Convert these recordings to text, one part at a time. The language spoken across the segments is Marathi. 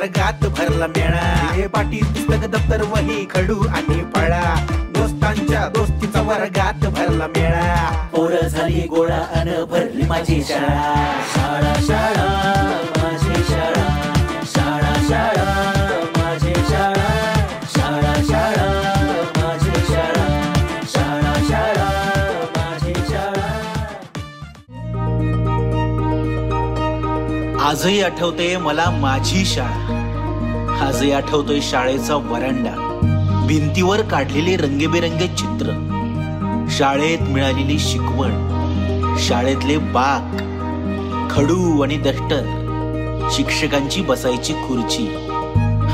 वर्गात भरला मेळा. हे पाटी पुस्तक दप्तर वही खडू आणि फळा, दोस्तांच्या दोस्तीचा वर्गात भरला मेळा. पोरं झाली गोळा अन भरली माझी शाळा. शाळा शाळा माझी शाळा, शाळा शाळा माझी शाळा, शाळा शाळा माझी शाळा, शाळा शाळा माझी शाळा. आजही आठवते मला माझी शाळा. आजही आठवतोय शाळेचा वरांडा, भिंतीवर काढलेले रंगीबेरंगी चित्र, शाळेत मिळालेली शिकवण, शाळेतले बाक, खडू आणि दफ्तर, शिक्षकांची बसायची खुर्ची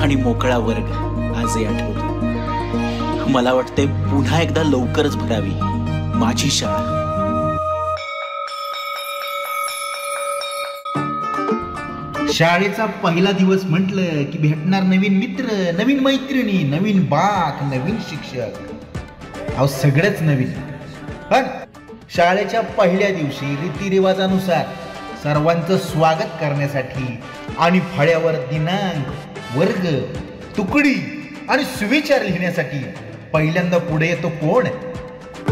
आणि मोकळा वर्ग आजही आठवतो. मला वाटते पुन्हा एकदा लवकरच भरावी माझी शाळा. शाळेचा पहिला दिवस म्हटलं की भेटणार नवीन मित्र, नवीन मैत्रिणी, नवीन बाक, नवीन शिक्षक, अहो सगळंच नवीन. पण शाळेच्या पहिल्या दिवशी रीतिरिवाजानुसार सर्वांचं स्वागत करण्यासाठी आणि फळ्यावर दिनांक, वर्ग, तुकडी आणि सुविचार लिहिण्यासाठी पहिल्यांदा पुढे येतो कोण?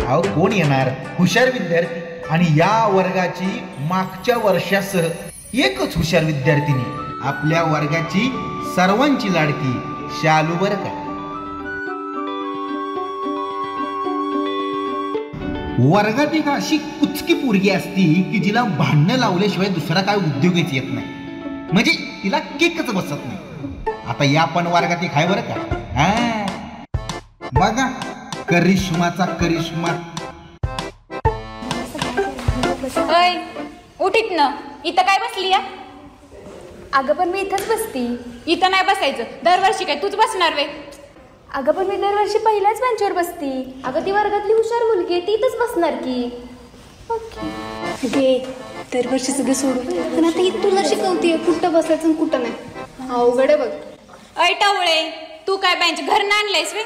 अहो कोण येणार? हुशार विद्यार्थी. आणि या वर्गाची मागच्या वर्षासह एकच हुशार विद्यार्थिनी, आपल्या वर्गाची सर्वांची लाडकी शालू बर का. वर्गात एक अशी कुचकी पोरगी असती की जिला भांडणं लावल्याशिवाय दुसरा काय उद्योगच येत नाही, म्हणजे तिला किकच बसत नाही. आता या पण वर्गात एक आहे बरं का. हा बघा करिश्माचा करिश्मा. उठीत ना, इथं काय बसली या? अगं पण मी इथंच बसती. इथं नाही बसायचं, दरवर्षी काय तूच बसणार वे? अगं पण मी दरवर्षी पहिल्याच बेंचवर बसती. अगं ती वर्गातली हुशार मुलगी आहे, ती इथंच बसणार की. ओके दरवर्षी सगळं सोडून पण आता ही तुला शिकवते कुठं बसायचं कुठं नाही. अवघड आहे बघ. अय टवळे, तू काय बेंच घरनं आणलायस वे?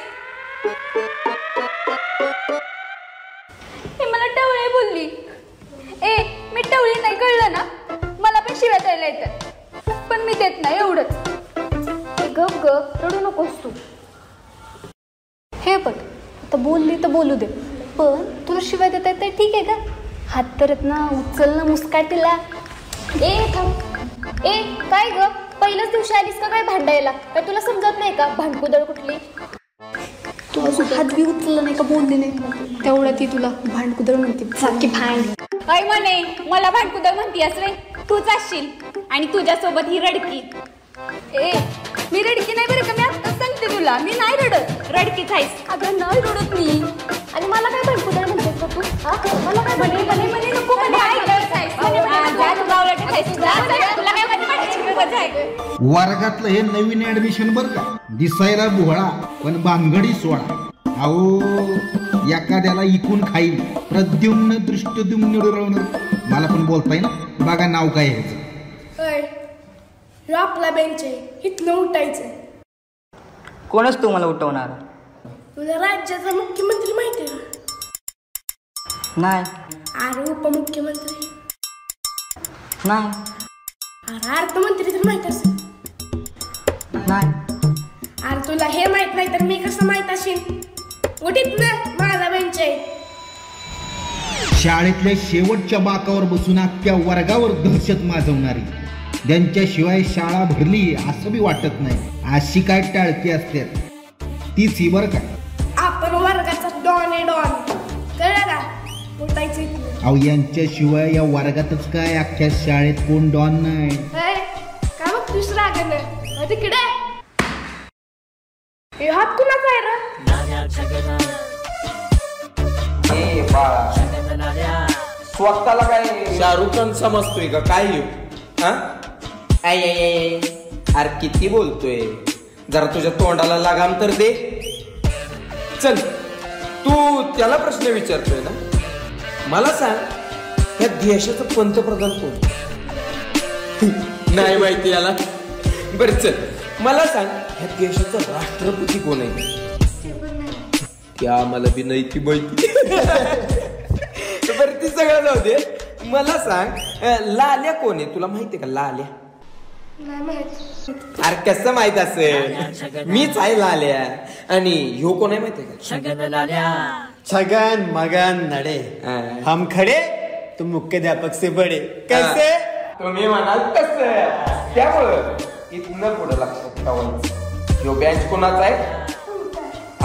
हे मला टवळे बोलली. ए मी टवळी नाही, कळलं ना? मला पण शिव्या द्यायला येतात, पण मी देत नाही एवढंच. गप ग, रडू नकोस तू. हे बघ आता बोलली तर बोलू दे, पण तुला शिवाय देता येत ठीक आहे का? हात तरत ना, उचल ना मुस्काटीला. ए थांब. ए काय ग, पहिल्याच दिवशी आलीस का काय भांडायला? काय तुला समजत नाही का भांडकुदळ कुठली? तू अजून हात बी उचलला नाही का, बोलली नाही तेवढ्या ती तुला भांडकुदळ म्हणते. सारखी भांड. अय म्हणे मला भांडकुदळ म्हणतीस रे, तूच असशील आणि तुझ्यासोबत ही रडकी. ए मी रडकी नाही बरं का, मी आत्ताच सांगते तुला, मी नाही रडत. रडकीच आहेस. अगं नाही रडत मी. आणि मला काय भांडकुदळ म्हणतेस का तू? मला काय म्हणे म्हणे म्हणे नको वर्गातलं हे नवीन ऍडमिशन बर का, दिसायला बुहळा पण भानगडी सोळा. अहो एखाद्याला इकून खाईल प्रद्युम्न दृष्टद्युम्न. मला पण बोलताय ना, बघा नाव काय ह्याचं. आपला बेंच आहे, इथनं उठायचं. कोणच तुम्हाला उठवणार? तुला राज्याचा मुख्यमंत्री माहिती आहे का? नाही. अरे उपमुख्यमंत्री नाही. अरे अर्थमंत्री तर माहित असेल. नाही. अरे तुला हे माहित नाही तर मी कसं माहित असेल? उठीत ना, माझा बेंच आहे. शाळेतल्या शेवटच्या बाकावर बसून अख्ख्या वर्गावर दहशत माजवणारी, ज्यांच्याशिवाय शाळा भरली असं बी वाटत नाही, अशी काय टाळकी असतात तीच ही बरं का. आपण वर्गाचा डॉन आहे, डॉन. कळलं का? उठायचं इथलं. अहो यांच्याशिवाय या वर्गातच काय अख्ख्या शाळेत कोण डॉन नाही. काय मग दुसरा रागानं तिकडे हात कुणाचा आहे रे? स्वतःला काय शाहरुख खान समजतोय का काय? अरे किती बोलतोय, जरा तुझ्या तोंडाला लगाम तर दे. चल तू त्याला प्रश्न विचारतोय ना, मला सांग या देशाचं पंतप्रधान कोण? नाही माहिती याला? बरं चल मला सांग या देशाचा राष्ट्रपती कोण आहे? त्या मला बी नाही ती माहिती. बरं ती सगळं जाऊ दे, मला सांग लाल्या कोण आहे, तुला माहिती आहे का? लाल्या नाही माहित. अरे कसं माहित असेल, मीच आहे लाल्या. आणि ह्यो कोण आहे माहितीये का? छगन मगन नडे, हम खडे तुम मुख्याध्यापक से बडे. कैसे? तुम्ही म्हणाल तसं. त्यामुळं इथनं पुढे लक्षात ठेवायचं, ह्यो बँच कोणाचा आहे?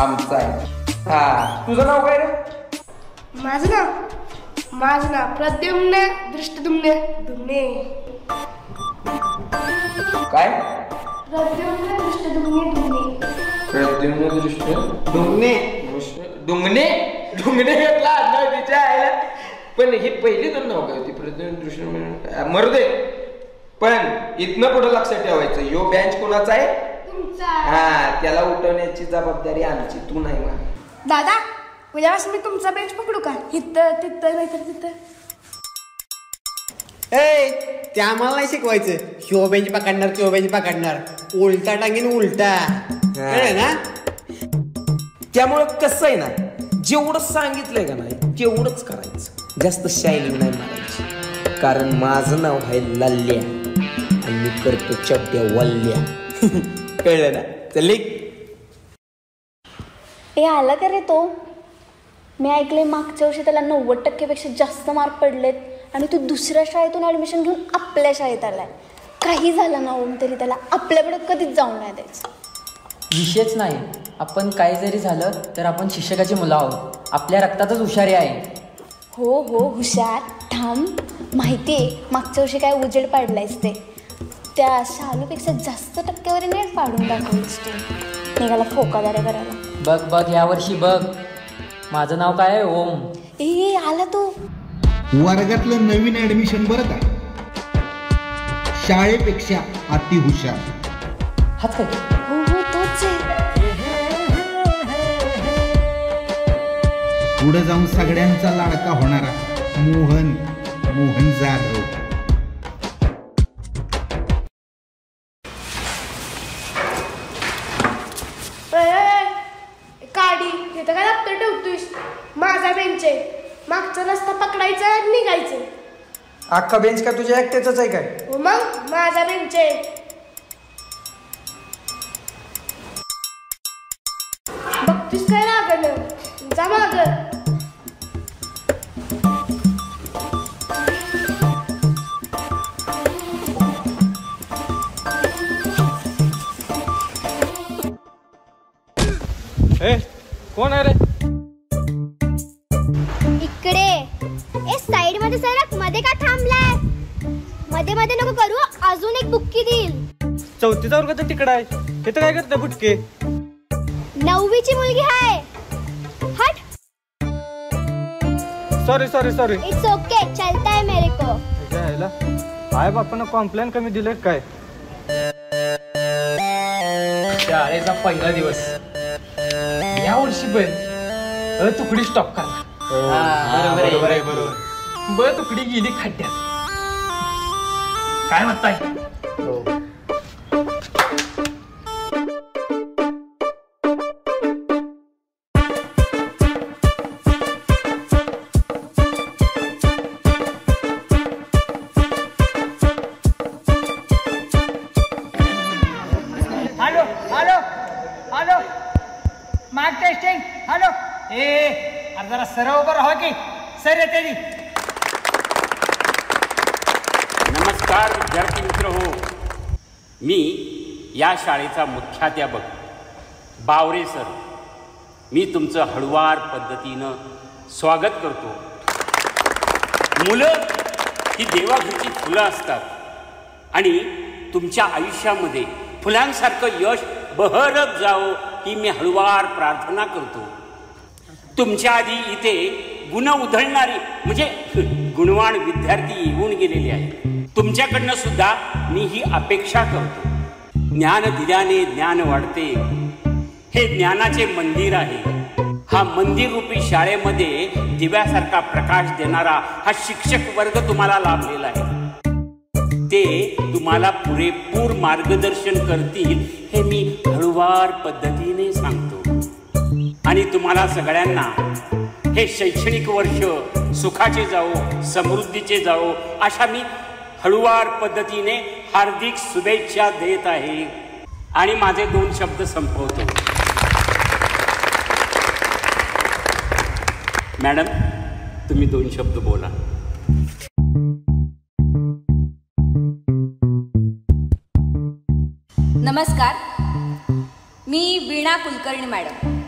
आमचा आहे. हा, तुझं नाव काय रे? माझं नाव प्रद्युम्न दृष्टदुम्न दुम्ने. काय? प्रद्युम्न दृष्टदुम्ने दुम्ने. प्रद्युम्न दृष्ट डुंगणे डुंगणे डुंगणे घेतला नाव तिच्या आईला. पण ही पहिली दोन नाव काय होती? प्रद्युम्न दृष्ट मरू दे. पण इथनं पुढे लक्षात ठेवायचं, यो बँच कोणाचा आहे? हा, त्याला उठवण्याची जबाबदारी आमची, तू नाही. मा दादा, उद्यापासून मी तुमचा बेंच पकडू का? इथं तिथं नाहीतर तिथं. ते आम्हाला नाही शिकवायचं. ह्यो बेंच पकडणार त्यो बेंच पकडणार, उलटा टांगीन उलटा. कळलं ना? त्यामुळं कसं आहे ना, जेवढं सांगितलंय का नाही तेवढंच करायचं, जास्त शायनिंग नाही मारायची. कारण माझं नाव आहे लल्ल्या आणि मी करतो चड्ड्या वल्ल्या. कळलं ना? चल आला का रे तो? मी ऐकले मागच्या वर्षी त्याला 90% जास्त मार्क पडलेत आणि तू दुसऱ्या शाळेतून ॲडमिशन घेऊन आपल्या शाळेत आलाय. काही झालं ना ओम तरी त्याला आपल्याकडे कधीच जाऊन नाही द्यायचं. विषयच नाही. आपण काय जरी झालं तर आपण शिक्षकाची मुलं आहोत. आपल्या रक्तातच हुशारी आहे. हो हुशार ठाम. माहिती आहे मागच्या वर्षी काय उजेड पाडलायस ते. त्या शालूपेक्षा जास्त टक्केवारी नाही पाडून दाखवलीस तू. निघाला फोकादाऱ्या करायला. बघ यावर्षी बघ. माझं नाव काय आहे? ओम. आला तो. वर्गातलं नवीन ऍडमिशन बरं का, शाळेपेक्षा अति हुशार. हाच काय? हो तोच आहे. पुढे जाऊन सगळ्यांचा लाडका होणारा मोहन जाधव. काडी तिथं काय दप्तर ठेवतोयस? माझा बेंच आहे. मागचा रस्ता पकडायचा आणि निघायचं. अख्खा बेंच का तुझ्या एकट्याचाच आहे काय? हो मग माझा बेंच आहे. बघतोस काय लागलं? जा माग. कोण आहे रे? इकडे. साइड मध्ये सरक. मध्ये का थांबलाय? मध्ये नको करू. अजून एक बुक्की देईल. 4थीचा वर्गाचा तिकडा आहे. इथं काय करते बुटके? 9वीची मुलगी आहे. हट. Sorry it's okay. चलता है मेरे को. आई बापानं कॉम्प्लेन कमी दिले काय? शाळेचा पहिला दिवस या वर्षी ब तुकडी स्टॉप करणार. बरोबर आहे. ब तुकडी गेली खड्ड्यात. काय म्हणताय? Hello mark testing. हॅलो अरे जरा सरळ उभं राहा की. सर येते. नमस्कार विद्यार्थी मित्र हो. मी या शाळेचा मुख्याध्यापक बावरे सर. मी तुमचं हळूवार पद्धतीनं स्वागत करतो. मुलं ही देवाघरची फुलं असतात आणि तुमच्या आयुष्यामध्ये फुलांसारखं यश बहरत जावं ही मी हळूवार प्रार्थना करतो. तुमच्या आधी इथे गुण उधळणारी म्हणजे गुणवान विद्यार्थी येऊन गेलेले आहेत. तुमच्याकडनं सुद्धा मी ही अपेक्षा करतो. ज्ञान दिल्याने ज्ञान वाढते हे ज्ञानाचे मंदिर आहे. हा मंदिर रूपी शाळेमध्ये दिव्यासारखा प्रकाश देणारा हा शिक्षक वर्ग तुम्हाला लाभलेला आहे. ते तुम्हाला पुरेपूर मार्गदर्शन करतील हे मी हळूवार पद्धतीने सांगतो. आणि तुम्हाला सगळ्यांना हे शैक्षणिक वर्ष सुखाचे जावो, समृद्धीचे जावो अशा मी हळुवार पद्धतीने हार्दिक शुभेच्छा देत आहे आणि माझे 2 शब्द संपवतो. मॅडम, तुम्ही 2 शब्द बोला. नमस्कार, मी वीणा कुलकर्णी मॅडम.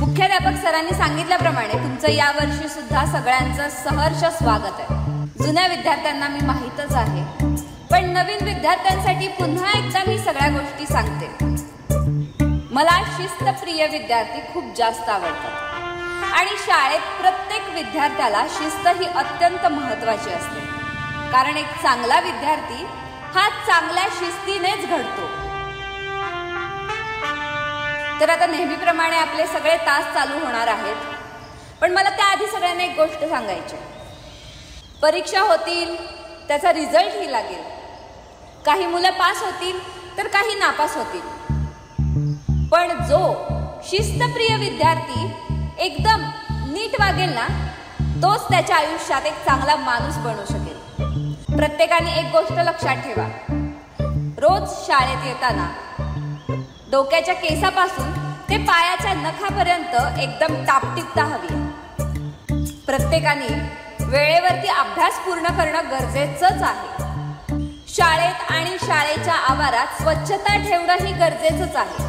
मुख्याध्यापक सरांनी सांगितल्याप्रमाणे तुमचं यावर्षी सुद्धा सगळ्यांचं सहर्ष स्वागत आहे. जुन्या विद्यार्थ्यांना मी माहीतच आहे, पण नवीन विद्यार्थ्यांसाठी पुन्हा एकदा मी सगळ्या गोष्टी सांगते. मला शिस्तप्रिय विद्यार्थी खूप जास्त आवडतात आणि शाळेत प्रत्येक विद्यार्थ्याला शिस्त ही अत्यंत महत्त्वाची असते. कारण एक चांगला विद्यार्थी हा चांगल्या शिस्तीनेच घडतो. तर आता नेहमीप्रमाणे आपले सगळे तास चालू होणार आहेत, पण मला त्याआधी सगळ्यांना एक गोष्ट सांगायची. परीक्षा होतील, त्याचा रिझल्टही लागेल. काही मुलं पास होतील तर काही नापास होतील, पण जो शिस्तप्रिय विद्यार्थी एकदम नीट वागेल ना, तोच त्याच्या आयुष्यात एक चांगला माणूस बनू शकेल. प्रत्येकाने एक गोष्ट लक्षात ठेवा, रोज शाळेत येताना डोक्याच्या केसापासून ते पायाच्या नखापर्यंत एकदम टापटीपता हवी. प्रत्येकाने वेळेवरती अभ्यास पूर्ण करणं गरजेचंच आहे. शाळेत आणि शाळेच्या आवारात स्वच्छता ठेवणंही गरजेचंच आहे.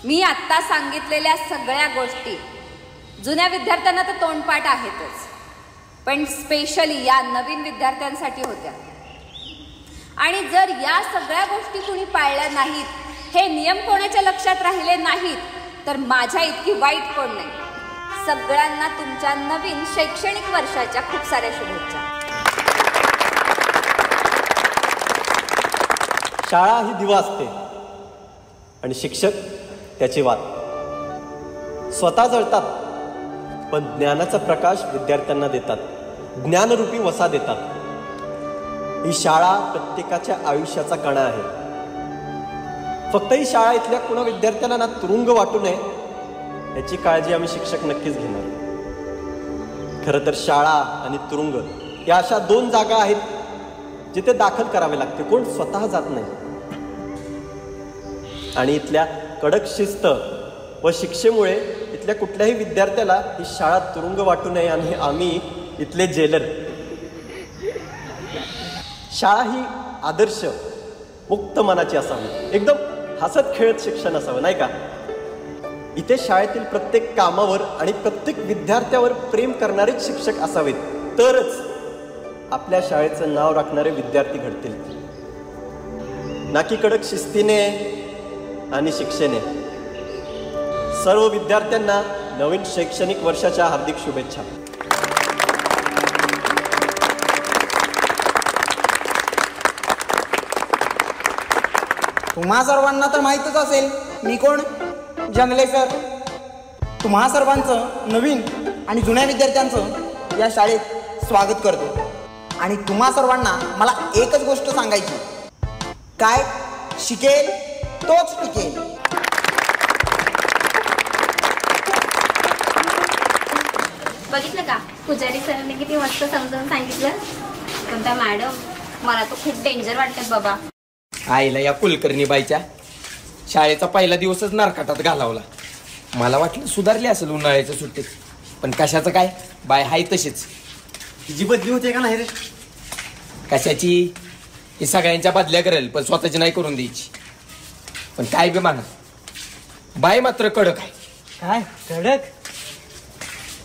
मी आत्ता सांगितलेल्या सगळ्या गोष्टी जुन्या विद्यार्थ्यांना तर तोंडपाठ आहेतच, पण स्पेशली या नवीन विद्यार्थ्यांसाठी होत्या. आणि जर या सगळ्या गोष्टी कुणी पाळल्या नाहीत, हे नियम कोणाच्या लक्षात राहिले नाहीत, तर माझ्या इतकी वाईट कोण नाही. सगळ्यांना तुमच्या नवीन शैक्षणिक वर्षाच्या खूप साऱ्या शुभेच्छा. शाळा ही दिवा असते आणि शिक्षक त्याची वात. स्वतः जळतात, पण ज्ञानाचा प्रकाश विद्यार्थ्यांना देतात, ज्ञानरूपी वसा देतात. ही शाळा प्रत्येकाच्या आयुष्याचा कणा आहे. फक्त ही शाळा इथल्या कुणा विद्यार्थ्यांना ना तुरुंग वाटू नये याची काळजी आम्ही शिक्षक नक्कीच घेणार. खरं तर शाळा आणि तुरुंग या अशा 2 जागा आहेत जिथे दाखल करावे लागते, कोण स्वतः जात नाही. आणि इथल्या कडक शिस्त व शिक्षेमुळे इथल्या कुठल्याही विद्यार्थ्याला ही शाळा तुरुंग वाटू नये आणि आम्ही इथले जेलर. शाळा ही आदर्श मुक्त मनाची असावी, एकदम हसत खेळत शिक्षण असावं, नाही का? इथे शाळेतील प्रत्येक कामावर आणि प्रत्येक विद्यार्थ्यावर प्रेम करणारेच शिक्षक असावेत, तरच आपल्या शाळेचं नाव राखणारे विद्यार्थी घडतील. ना की कडक शिस्तीने आणि शिक्षेने. सर्व विद्यार्थ्यांना नवीन शैक्षणिक वर्षाच्या हार्दिक शुभेच्छा. तुम्हा सर्वांना तर माहीतच असेल मी कोण, जंगले सर. तुम्हा सर्वांचं नवीन आणि जुन्या विद्यार्थ्यांचं या शाळेत स्वागत करतो. आणि तुम्हा सर्वांना मला एकच गोष्ट सांगायची, काय शिकेल तोच टिकेल. बघितलं का पुजारी सरांनी किती मस्त समजावून सांगितलं. पण त्या मॅडम मला तो खूप डेंजर वाटतात बाबा. आईला या कुलकर्णी बाईच्या शाळेचा पहिला दिवसच नरकाटात घालावला. मला वाटलं सुधारली असेल उन्हाळ्याच्या सुट्टीत, पण कशाचं काय, बाय हाय तशीच. तिची बदली होते का नाही रे? कशाची? ही सगळ्यांच्या बदल्या करेल, पण स्वतःची नाही करून द्यायची. पण काय बी म्हणा, बाय मात्र कडक आहे. काय कडक?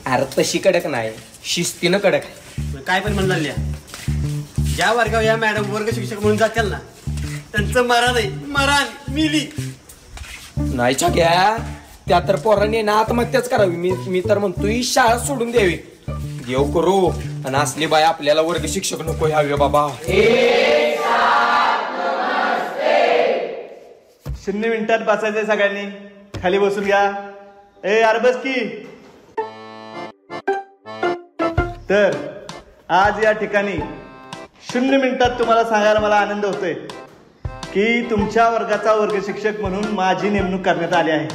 अरे तशी कडक नाही, शिस्तीनं कडक आहे. काय पण म्हणणार, ज्या वर्गावर या मॅडम वर्ग शिक्षक म्हणून जातील ना, त्यांचं मरण आहे, मरण मिली नाही छाग्या. त्या तर पोरांनी ना आत्महत्याच करावी. मी तर म्हणतोय शाळा सोडून द्यावी. देव करू आणि असली बाय आपल्याला वर्ग शिक्षक नको हवे बाबा. 0 मिनिटात बसायचंय सगळ्यांनी. खाली बसून घ्या. ए यार बस की. तर आज या ठिकाणी 0 मिनिटात तुम्हाला सांगायला मला आनंद होतोय की तुमच्या वर्गाचा वर्ग शिक्षक म्हणून माझी नेमणूक करण्यात आली आहे.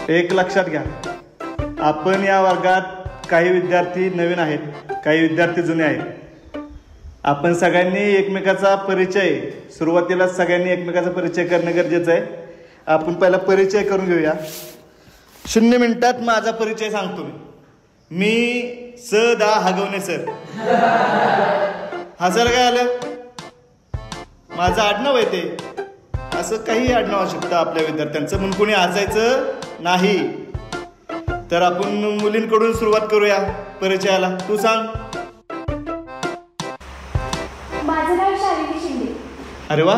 एक लक्षात घ्या, आपण या वर्गात काही विद्यार्थी नवीन आहेत, काही विद्यार्थी जुने आहेत. आपण सगळ्यांनी एकमेकाचा परिचय सुरुवातीला सगळ्यांनी एकमेकाचा परिचय करणं गरजेचं आहे. आपण पहिला परिचय करून घेऊया. 0 मिनिटात माझा परिचय सांगतो मी स.दा. हगवणे सर. हा सर काय आलं? माझं आडनाव आहे ते. असं काही आडनाव असू शकतं आपल्या विद्यार्थ्यांचं, म्हणून कोणी हसायचं नाही. तर आपण मुलींकडून सुरुवात करूया परिचयाला. तू सांग. माझं नाव शालिनी शिंदे. अरे वा,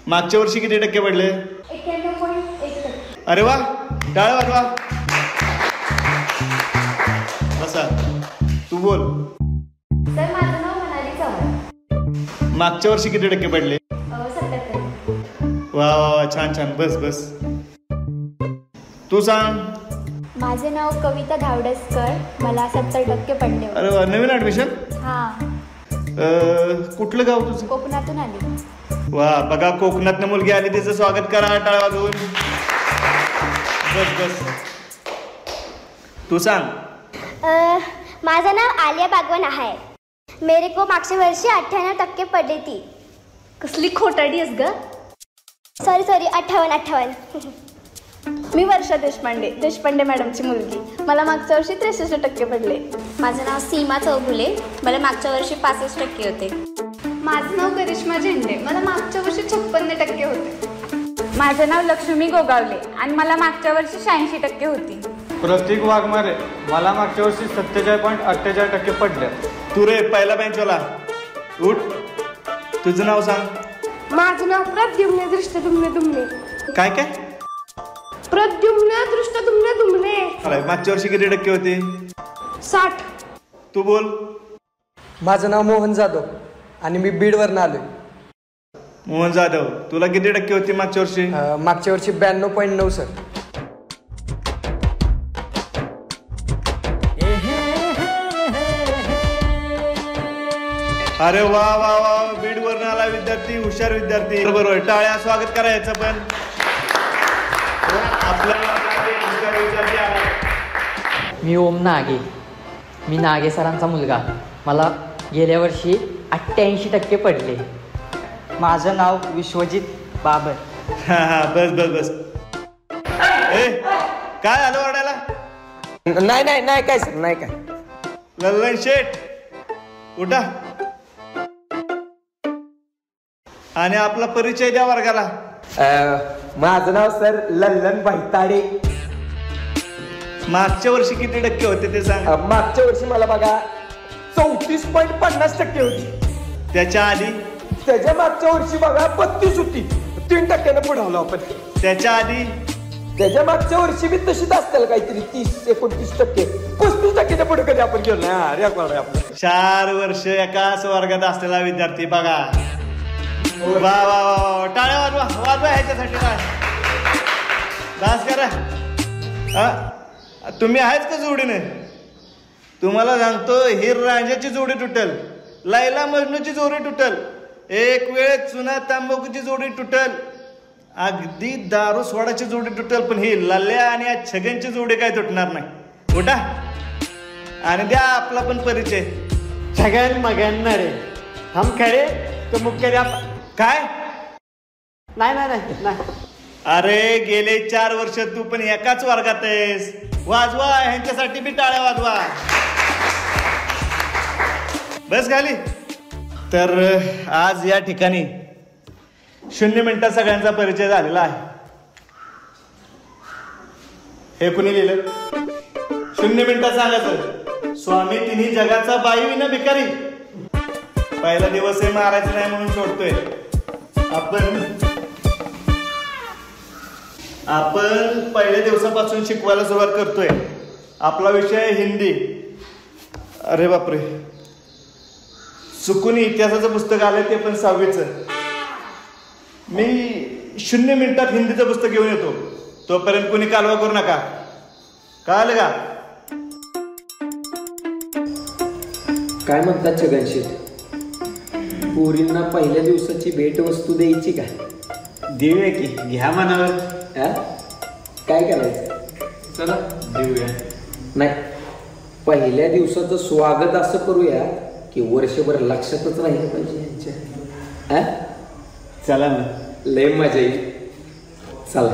मागच्या वर्षी किती टक्के पडले? 91.1%. अरे वा, टाळ्या वाजवा. बसा, तू बोल. सर माझं नाव मनाली चव्हाण. मागच्या वर्षी किती टक्के पडले? 70%. वा वा, छान छान. बस बस, तू सांग. माझे नाव कविता धावडसकर. मला 70% पडले. अरे वा, नवीन ऍडमिशन? हा. कुठलं गाव तुझं? कोकणातून आली. वा, बघा कोकणातनं मुलगी आली, तिचं स्वागत करा टाळ्या वाजवून. बस बस, तू सांग. माझं नाव आलिया बागवान आहे. मेरे को मागच्या वर्षी 98% पडले. ती कसली खोटाडी आहेस ग? सॉरी 58. मी वर्षा देशपांडे मॅडमची मुलगी. मला मागच्या वर्षी 63% पडले. माझं नाव सीमा चौगुले. मला मागच्या वर्षी 65% होते. माझं नाव करिश्मा झेंडे. मला मागच्या वर्षी 56% होते. माझं नाव लक्ष्मी गोगावले आणि मला मागच्या वर्षी 86% होती. प्रतीक वाघमारे. मला मागच्या वर्षी 77.48% पडले. तू रे पहिला बेंचवाला, उठ. तुझं नाव सांग. माझं नाव प्रद्युम्न दृष्टदुम्ने दुमने. काय काय? प्रद्युम्न दृष्टदुम्ने दुमने. मागच्या वर्षी किती टक्के होते? 60. तू बोल. माझं नाव मोहन जाधव आणि मी बीडवरून आलोय. मोहन जाधव, तुला किती टक्के होती मागच्या वर्षी? मागच्या वर्षी 92.9 सर. अरे वा वा वा, बीडवरून आला विद्यार्थी, हुशार विद्यार्थी. बरोबर, टाळ्या, स्वागत करायचं. पण मी ओम नागे. मी नागे सरांचा मुलगा. मला गेल्या वर्षी 88% पडले. माझं नाव विश्वजित बाबर. हा हा, बस बस बस. ए, काय आलं ओरडायला? नाही काय सर, नाही काय. लल्लन शेठ, उठा आणि आपला परिचय द्या वर्गाला. माझं नाव सर लल्लन बैताडे. मागच्या वर्षी किती टक्के होते ते सांग. मागच्या वर्षी मला बघा 34.50% होती. त्याच्या आधी? त्याच्या मागच्या वर्षी बघा 32 होती. 3% पुढावलं आपण. त्याच्या आधी? त्याच्या मागच्या वर्षी बी तशीच असतील काहीतरी 30-29%. 35% पुढे कधी आपण गेलो नाही. आपलं 4 वर्ष एकाच वर्गात असलेला विद्यार्थी बघा. वा वा वा, टाळ्या वाजवा वाजवा ह्याच्यासाठी. काय डान्स करा. तुम्ही आहेच का जोडीने? तुम्हाला सांगतो, हिर रांझ्याची जोडी तुटल, लैला मजनूची जोडी तुटल, एक वेळ चुना तांबाखूची जोडी तुटल, अगदी दारू सोडाची जोडी तुटल, पण ही लल्या आणि या छगनची जोडी काय तुटणार नाही. उठा आणि द्या आपला पण परिचय. छगन मगन रे हम खरे तो मुख्याध्यापक. काय? नाही. अरे गेले 4 वर्ष तू पण एकाच वर्गात आहेस. वाजवा ह्यांच्यासाठी बी टाळ्या वाजवा. बस खाली. तर आज या ठिकाणी 0 मिनिटात सगळ्यांचा परिचय झालेला आहे. हे कुणी लिहिलं? 0 मिनिटात सांगायचं. स्वामी तिन्ही जगाचा बाई विना भिकारी. पहिला दिवस हे मारायचं नाही म्हणून सोडतोय. आपण पहिल्या दिवसापासून शिकवायला सुरुवात करतोय. आपला विषय हिंदी. अरे बापरे, चुकून इतिहासाचं पुस्तक आलंय, ते पण 6वीचं. मी 0 मिनिटात हिंदीचं पुस्तक घेऊन येतो. तोपर्यंत कोणी कालवा करू नका. कळालं का? काय म्हणतात छगनशेठ? पोरींना पहिल्या दिवसाची भेटवस्तू द्यायची का? देऊया की, घ्या मनावर. काय करायचं? चला देऊया. नाही, पहिल्या दिवसाचं स्वागत असं करूया की वर्षभर लक्षातच राहिलं पाहिजे यांच्या. चला ना, लय मजा येईल. चला.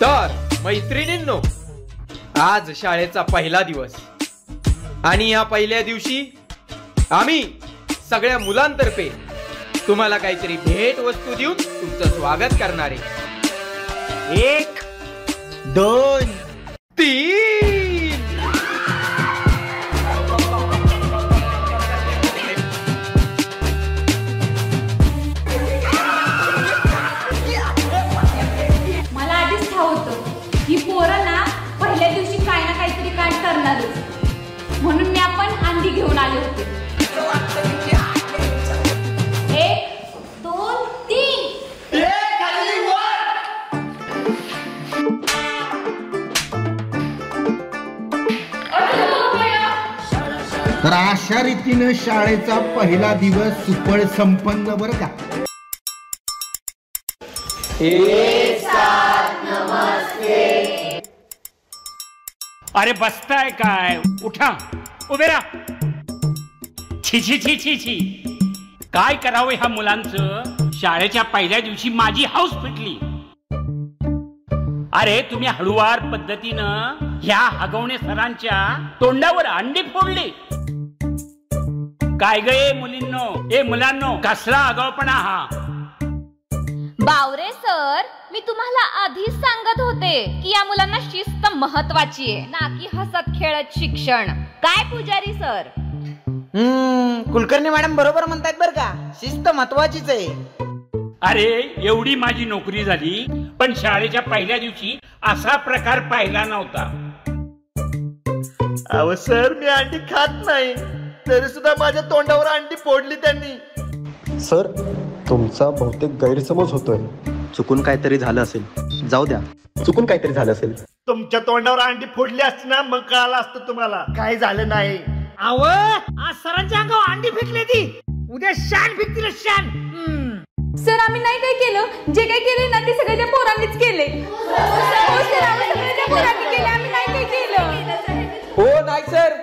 तर मैत्रिणींनो, आज शाळेचा पहिला दिवस आणि या पहिल्या दिवशी आम्ही सगळ्या मुलांतर्फे तुम्हाला काहीतरी भेट वस्तू देऊन तुमचं स्वागत करणार आहे. 1 2 3. मला आधीच ठाऊक होतं ही पोरं ना पहिल्या दिवशी काय ना काहीतरी कांड करणारच, म्हणून मी आपण अंडी घेऊन आले होते. 1 2 3. तर अशा रीतीनं शाळेचा पहिला दिवस सुपळ संपन्न बरं का. अरे बसताय काय, उठा, उभे राहा. छी छी छी छी छी, काय करावं ह्या मुलांचं. शाळेच्या पहिल्या दिवशी माझी हाऊस फिटली. अरे तुम्ही हळूवार पद्धतीनं ह्या हगवणे सरांच्या तोंडावर अंडी फोडली. काय गे मुलींनो, ए मुलांनो, कसला आगाऊपणा हा. बावरे सर, मी तुम्हाला आधीच सांगत होते की या मुलांना शिस्त महत्वाची आहे, ना की हसत खेळत शिक्षण. काय पुजारी सर? कुलकर्णी मॅडम बरोबर म्हणतायत बरं का, शिस्त महत्वाचीच आहे. अरे एवढी माझी नोकरी झाली, पण शाळेच्या पहिल्या दिवशी असा प्रकार पाहिला नव्हता. अहो सर, मी अंडी खात नाही, तरी सुद्धा माझ्या तोंडावर अंडी फोडली त्यांनी. सर, तुमचा बहुतेक गैरसमज होतोय. चुकून काहीतरी झालं असेल. जाऊ द्या, चुकून काहीतरी झालं असेल. तुमच्या तोंडावर अंडी फोडली असती ना, मग कळालं असतं तुम्हाला. काही झालं नाही. अव आज सरांच्या अंगावर अंडी फेकली ती, उद्या शान फेकतील शान. सर आम्ही नाही काय केलं, जे काय केले ना ते सगळे त्या पोरांनीच केले. आम्ही नाही काय केलं. हो नाही सर,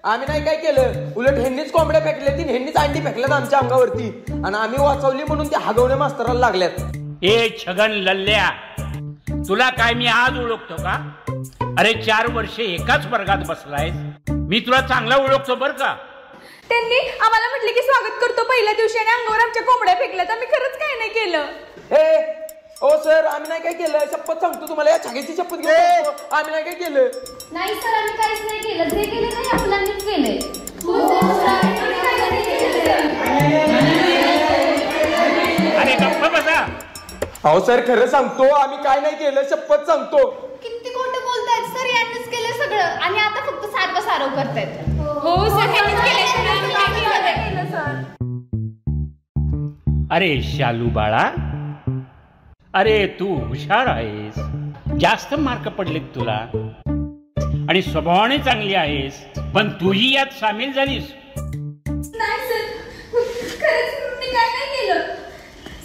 आम्ही नाही काय केलं. उलट ह्यांनीच कोंबड्या फेकल्या ती, ह्यांनीच अंडी फेकल्यात आमच्या अंगावरती, आणि आम्ही वाचवली म्हणून ते हगवणे मास्तराला लागल्यात. ए छगन लल्ल्या, तुला काय मी आज ओळखतो का? अरे 4 वर्षे एकाच वर्गात बसलाय, मी तुला चांगला ओळखतो बर का. त्यांनी आम्हाला म्हटले की स्वागत करतो पहिल्या दिवशी, आणि अंगावर आमच्या कोंबड्या फेकल्यात. आम्ही खरंच काय नाही केलं. ओ सर, आम्ही नाही काय केलं. शपथ सांगतो तुम्हाला, या छागेची शपथ घेऊन आम्ही नाही काय केलं. नाही सर, आम्ही काहीच नाही केलं. जे केलं नाही या मुलांनीच केलंय. अरे गप्प बसा. अहो सर, खरं सांगतो, आम्ही काय नाही केलं, शपथ सांगतो. किती खोटं बोलतायत सर, यांनीच केलं सगळं, आणि आता फक्त सारखं सारव करतायत. हो सर, यांनीच केलं सर. अरे शालू बाळा, अरे तू हुशार आहेस, जास्त मार्क पडलेत तुला, आणि स्वभावाने चांगली आहेस, पण तूही यात सामील झालीस. नाही सर, खरंच मी काय नाही केलं.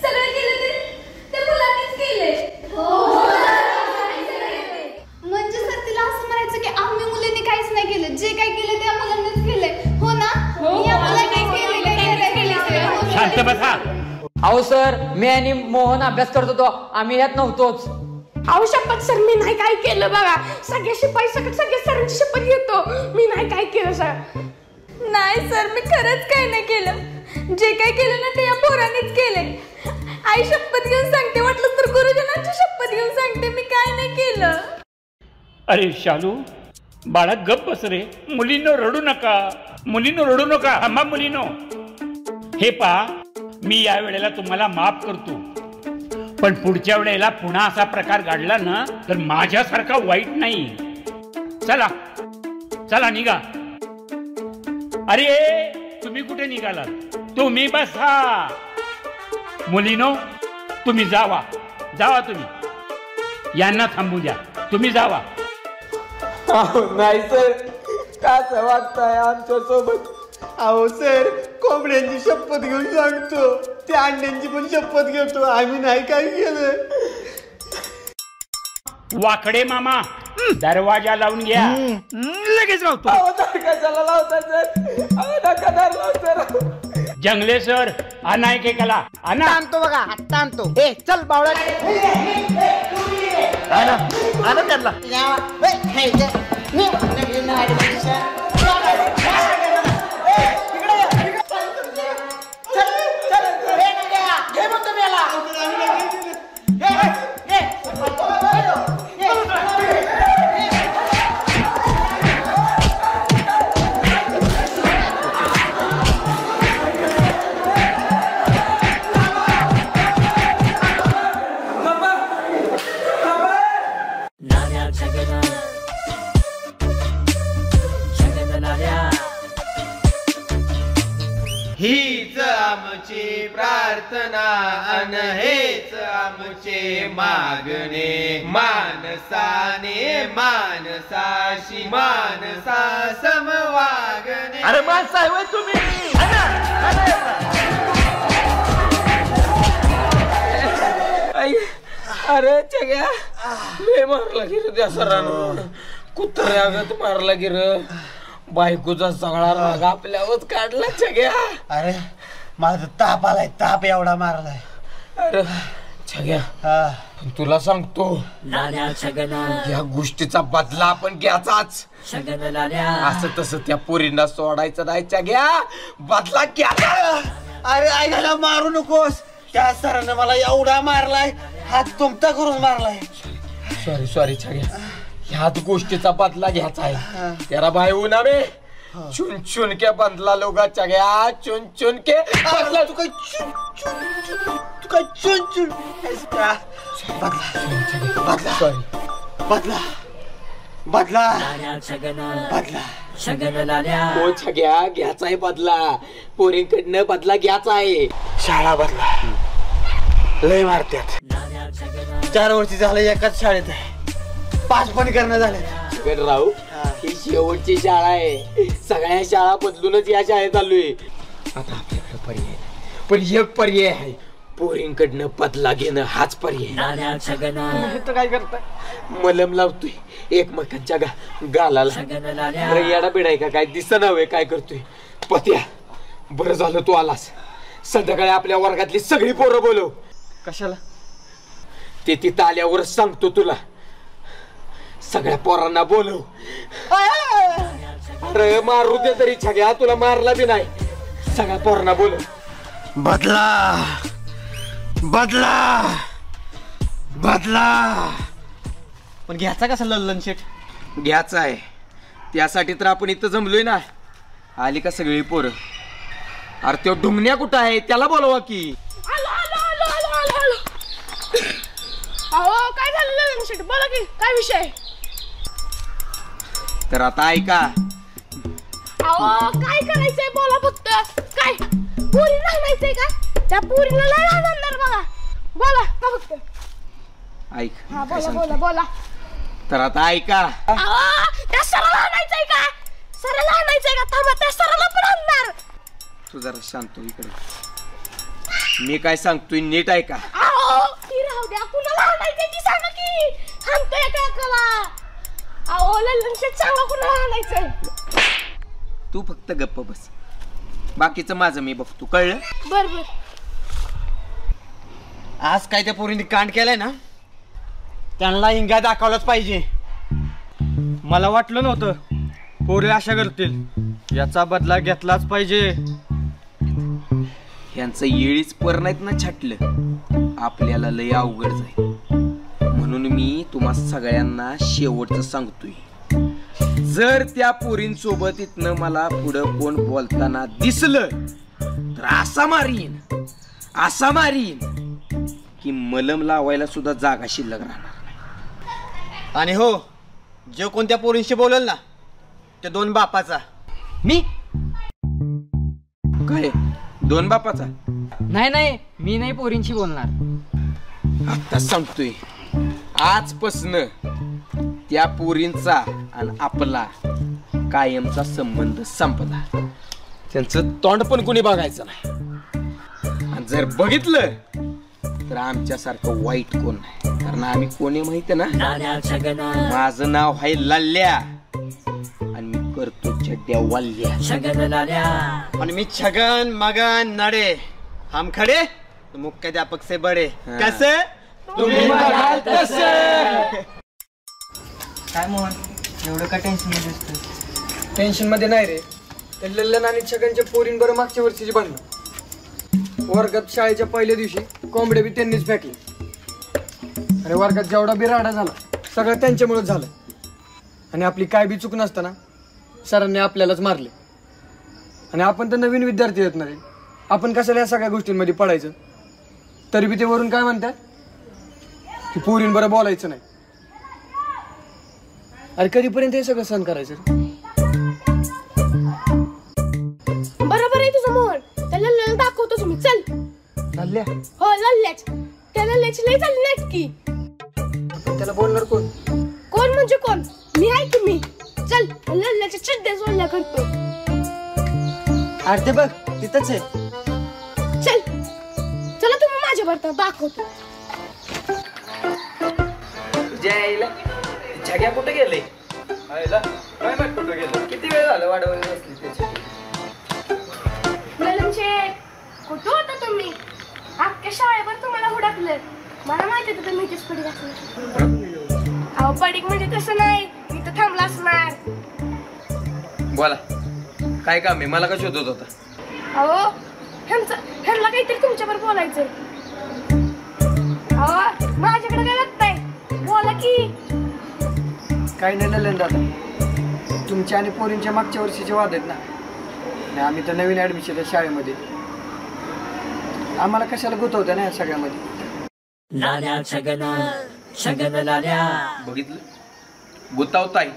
सगळं केलं ते त्या मुलांनीच केले. म्हणजे सर तिला असं म्हणायचं की आम्ही मुलांनी काहीच नाही केलं, जे काय केलं त्या मुलांनीच केलंय, हो ना? या मुलांनीच केलं. शांत बसा. अहो सर, मी आणि मोहन अभ्यास करत होतो, आम्ही यात नव्हतोच. अहो शपथ सर, मी नाही काय केलं बघा. सगळ्या शिपाई सगळ्या सरांची शपथ घेतो, मी नाही काय केलं सर. नाही सर, मी खरंच काय नाही केलं. जे काय केलं ना ते या पोरांनीच केले. आई शपथ घेऊन सांगते, वाटलं तर गुरुजनांची शपथ घेऊन सांगते, मी काय नाही केलं. अरे शालू बाळा, गप्प बस रे. मुलींनो रडू नका, मुलींनो रडू नका. आम्हा मुलींनो, हे पहा, मी या वेळेला तुम्हाला माफ करतो, पण पुढच्या वेळेला पुन्हा असा प्रकार घडला ना तर माझ्यासारखा वाईट नाही. चला चला निघा. अरे तुम्ही कुठे निघालात? तुम्ही बसा. मुलीनो, तुम्ही जावा जावा, तुम्ही यांना थांबू द्या, तुम्ही जावा. नाही सर, काय वाटतंय आमच्या सोबत? अहो सर, कोंबड्यांची शपथ घेऊन सांगतो, त्या अंड्यांची पण शपथ घेतो, आम्ही नाही काय केलं. वाकडे मामा दरवाजा लावून घ्या. लगेच लावतो. जंगले सर आणाय के कला आणा. आणतो बघा आत्ता आणतो. ए चल बावळा त्यांना. हीच आमची प्रार्थना अन हेच आमचे मागणे मानसाने मानसाशी मानसा समवागणे. अरे माणसं आहे होय तुम्ही. अरे चग्या लय मारला गिर त्या सरानं. कुत्र्यागत मारला गिर. बायकोचा सगळा राग आपल्यावर काढला छग्या. अरे माझा ताप आलाय. ताप एवढा मारलाय. अरे छग्या पण तुला सांगतो या गोष्टीचा बदला आपण घ्यायचाच. असं तसं त्या पोरींना सोडायचं नाही छग्या. बदला घ्यायचा. अरे ऐकायला मारू नकोस. त्या सरानं मला एवढा मारलाय. हात तुमचा करून मारलाय. Sorry sorry छग्या. ह्याच गोष्टीचा बदला घ्यायचा आहे. त्याला भाई उन्हा में चुन चुन के बदला लोगा चग्या. चुन चुन के बदला. तू काय चुन चुन बदला सॉरी बदला बदला बदला. हो छग्या घ्यायचा आहे बदला. पोरींकडनं बदला घ्यायचा आहे. शाळा बदला. लय मारत्यात. 4 वर्ष झालं एकाच शाळेत आहे. 5 पण करणं झाले. राहू ही शेवटची शाळा आहे. सगळ्या शाळा बदलूनच या शाळेत आलोय. आता आपल्याकडे पर्याय पण एक पर्याय आहे. पोरींकडनं बदला घेणं हाच पर्याय. काय करताय? मलम लावतोय एकमेकांच्या गालाला. येडा बिडाय का काय दिसत नव्हे काय करतोय. पत्या बरं झालं तू आलास. संध्याकाळी आपल्या वर्गातली सगळी पोरं बोलव. कशाला? ते तिथं आल्यावर सांगतो तुला. सगळ्या पोरांना बोलव. अरे मारू दे तरी छग्या. तुला मारला बी नाही. सगळ्या पोरांना बोलव. बदला बदला बदला. पण घ्यायचा कसा लल्लन शेठ? घ्यायचा आहे. त्यासाठी तर आपण इथं जमलोय ना. आली का सगळी पोरं? अरे तो डुमण्या कुठं आहे? त्याला बोलवा की. अहो काय झालं ललन शेठ? बोला की काय विषय? तर आता ऐका. अहो काय करायचंय बोला फक्त. काय पुरी राहणायचंय का? त्या पुरीला लय राहणार बघा. बोला का फक्त. ऐक. हा बोला बोला बोला. तर आता ऐका. त्या सराला आणायचंय का? सराला आणायचंय का? थांबा त्या सराला पण आणणार. तू जरा शांत हो इकडे. मी काय सांगतोय नीट ऐका. ती राहू द्या. कुणाला आणायचंय ती सांगा की. थांबतोय का कला? अहो ललन शेठ सांगा कुणाला आणायचंय. तू फक्त गप्प बस. बाकीचं माझं मी बघतो. कळलं? बर बर. आज काय त्या पोरीने कांड केलाय ना. त्यांना इंगा दाखवलाच पाहिजे. मला वाटलं नव्हतं पोरी अशा करतील. याचा बदला घेतलाच पाहिजे. यांचं येळीच पर नाहीत ना छाटलं. आपल्याला लय अवघड जाईल. म्हणून मी तुम्हा सगळ्यांना शेवटचं सांगतोय. जर त्या पोरींसोबत इथनं मला पुढं कोण बोलताना दिसलं तर असा मारीन की मलम लावायला सुद्धा जागा शिल्लक राहणार नाही. आणि हो जो कोणत्या पोरींशी बोलेल ना ते 2 बापाचा. मी काय 2 बापाचा? नाही नाही मी नाही पोरींशी बोलणार. आता सांगतोय आजपासनं त्या पोरींचा आणि आपला कायमचा संबंध संपला. त्यांचं तोंड पण कोणी बघायचं नाही. आणि जर बघितलं तर आमच्यासारखं वाईट कोण नाही. कारण आम्ही कोणी माहिती ना, माझं नाव आहे लल्ल्या आणि मी करतो चड्ड्या वाल्या. आणि मी छगन मगन नडे हम खडे मुख्याध्यापक से बडे. कसे तुम्ही बघाल तसे. काय मोहन एवढं का टेन्शन मध्ये दिसतोय? टेन्शन मध्ये नाही रे, त्या लल्लन आणि छगनच्या पोरीन बरं मागच्या वर्षीची बांधणं. वर्गात शाळेच्या पहिल्या दिवशी कोंबडे बी त्यांनीच फेकले आणि वर्गात जेवढा बी राडा झाला सगळं त्यांच्यामुळेच झालं. आणि आपली काय बी चूक नसताना सरांनी आपल्यालाच मारले. आणि आपण तर नवीन विद्यार्थी आहेत ना रे, आपण कशाला या सगळ्या गोष्टींमध्ये पडायचं? तरी बी ते वरून काय म्हणतात की पोरीन बरं बोलायचं नाही. अरे कधीपर्यंत हे सगळं सहन करायचं? बरोबर आहे तुझं मोहन. त्या लल्ल्याला दाखवतो तुम्ही. चल. लल्ल्या? हो लल्ल्याच. त्या लल्ल्याची लई झाली नाटकी. त्याला बोलणार कोण? कोण म्हणजे कोण? मी आहे की मी. चल लल्ल्याच्या चड्ड्या जोडल्या करतो. अरे ते बघ तिथंच आहे. चल चला तुम्ही माझ्या बरोबर दाखवतो. जग्या कुठे गेले? काय माहित कुठे गेले? किती वेळ झालं वाढवली बसली त्याची. ललन शेठ कुठं होता तुम्ही? अख्ख्या शाळेवर तुम्हाला हुडकलं. मला माहिती होतं तुम्ही इथेच पडी घातली. अहो पडीक म्हणजे तसं नाही, मी तर थांबला असणार. बोला काय काम आहे? मला का शोधत होता? अहो ह्यांना काहीतरी तुमच्यावर बोलायचंय. अहो माझ्याकडे काय लागतंय? बोला की. काही नाही ललन दादा, तुमच्या आणि पोरींच्या मागच्या वर्षीचे वाद आहेत ना, आणि आम्ही तर नवीन ऍडमिशन आहे शाळेमध्ये. आम्हाला कशाला गुतवत्या ना या सगळ्यामध्ये? बघितलं गुतावताय.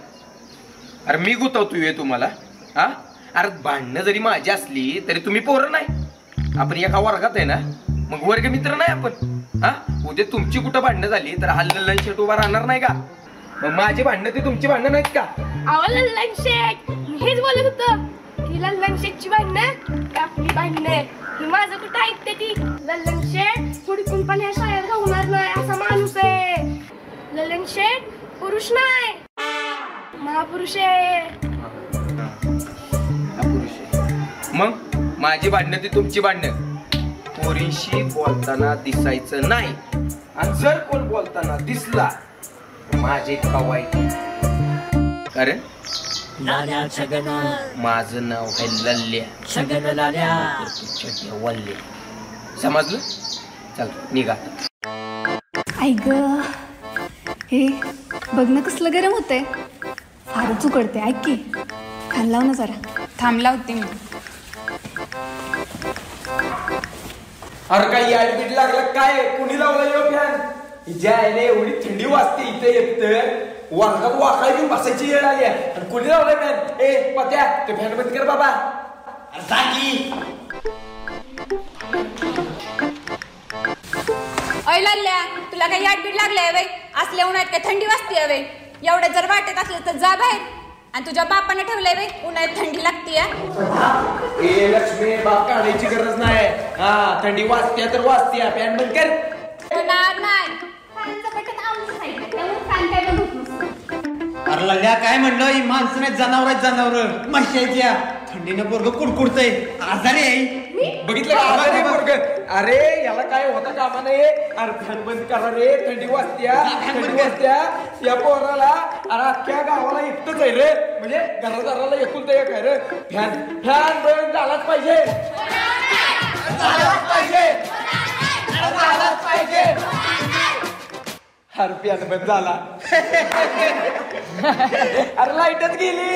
अरे मी गुतावतोय तुम्हाला? हा अरे भांडणं जरी माझी असली तरी तुम्ही पोरं नाही. आपण एका वर्गात आहे ना, मग वर्ग मित्र नाही आपण. हा उद्या तुमची कुठं भांडणं झाली तर हा लल्लन शेट उभा राहणार नाही का? मग माझी भांडणं ती तुमची भांडणं नाहीत का? अहो लल्लन शेठ मी हेच बोलत होतं की लल्लन शेठची भांडणं आपली भांडणं ही माझं कुठं ऐकते ती. लल्लन शेठ पुढे पण या शाळेत राहणार नाही असा माणूस आहे. लल्लन शेठ पुरुष नाही, महापुरुष आहे. मग माझी भांडणं ती तुमची भांडणं. पोरींशी बोलताना दिसायचं नाही, आणि जर कोण बोलताना दिसला माझे इतका वाईट. कारण माझं नाव आहे लल्ल्या. वल्ले. समजलं? चल निघा. आई ग हे बघ ना कसलं गरम होतंय. फारच उकडते. ऐक की फॅन लाव ना जरा. थांबला होती मी. अरे काय ऍडमिट लागलं काय? कुणी लावला यो फॅन? हिच्या आईने एवढी थंडी वाजते इथे येत वर्गात वाकाय घेऊन बसायची वेळ आली आहे. आणि कुणी लावलाय फॅन? ए पत्या ते फॅन बंद कर बाबा. अरे जागी. अय लल्ल्या तुला काही याडबीड लागले हवे? असल्या उन्हाळ्यात काय थंडी वाजते हवे? एवढं जर वाटत असलं तर जा बाहेर. आणि तुझ्या बापाने ठेवलंय वे उन्हाळ्यात थंडी लागते. ए लक्ष्मी बाप काढायची गरज नाही. हा थंडी वाजते तर वाजते. फॅन बंद कर. नाही अरे लग्या काय म्हणलं? ही माणसं नाही जनावर आहेत. जनावर म्हशायच्या थंडीनं पोरग कुडकुडतय. आजारी आहे. बघितलं का? आजारी पोरग. अरे याला काय होता कामा नाही. अरे फॅन बंद करा रे. थंडी वाजत्या. थंडी वाजत्या या पोराला. अरे अख्ख्या गावाला एकटंच आहे रे. म्हणजे घरादाराला एकुलता एक आहे रे. फॅन फॅन बंद झालाच पाहिजे. झालाच पाहिजे. झालाच पाहिजे. अरे फॅन बंद झाला. अरे लाईटच गेली.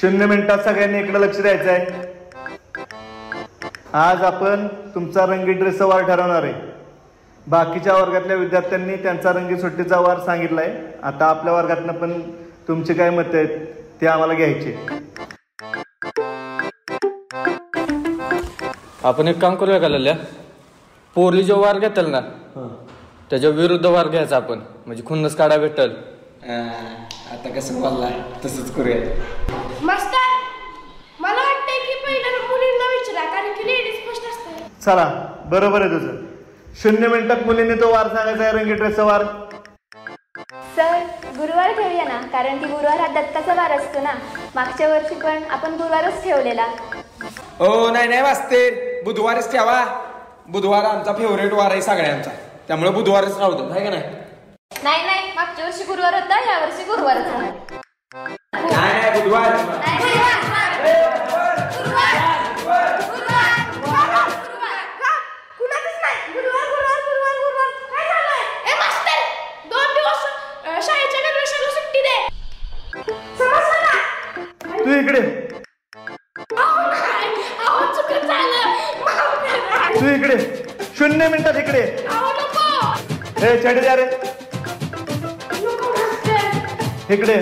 0 मिनिटात सगळ्यांनी इकडे लक्ष द्यायचं आहे. आज आपण तुमचा रंगीत ड्रेसचा वार ठरवणार आहे. बाकीच्या वर्गातल्या विद्यार्थ्यांनी त्यांचा रंगीत सुट्टीचा वार सांगितलाय. आता आपल्या वर्गातनं पण तुमचे काय मत आहेत ते आम्हाला घ्यायचे. आपण एक काम करूया का लल्ल्या? पोरली जो वार घेतल ना त्याच्या विरुद्ध वार घ्यायचा आपण, म्हणजे खुन्नस काढा भेटल. आता कसं बोलला तसंच करूया. मास्तर मला वाटतंय की पहिल्यांदा मुलींना विचारा, कारण की लेडीज फर्स्ट असतात. चला बरोबर आहे तुझं. 0 मिनिटात मुलींनी तो वार सांगायचा आहे, रंगी ड्रेसचा वार. सर गुरुवार ठेवूया ना, कारण की गुरुवार हा दत्ताचा वार असतो ना. मागच्या वर्षी पण आपण गुरुवारच ठेवलेला. ओ नाही वाचते, बुधवारच ठेवा. बुधवार आमचा फेवरेट वार आहे सगळ्यांचा, त्यामुळे बुधवारच राहू दे, आहे का नाही? नाही मागच्या वर्षी गुरुवार होता, या वर्षी गुरुवारच होणार. नाही बुधवार. तू इकडे, तू इकडे 0 मिनिटात इकडे. हे छडी द्या रे इकडे.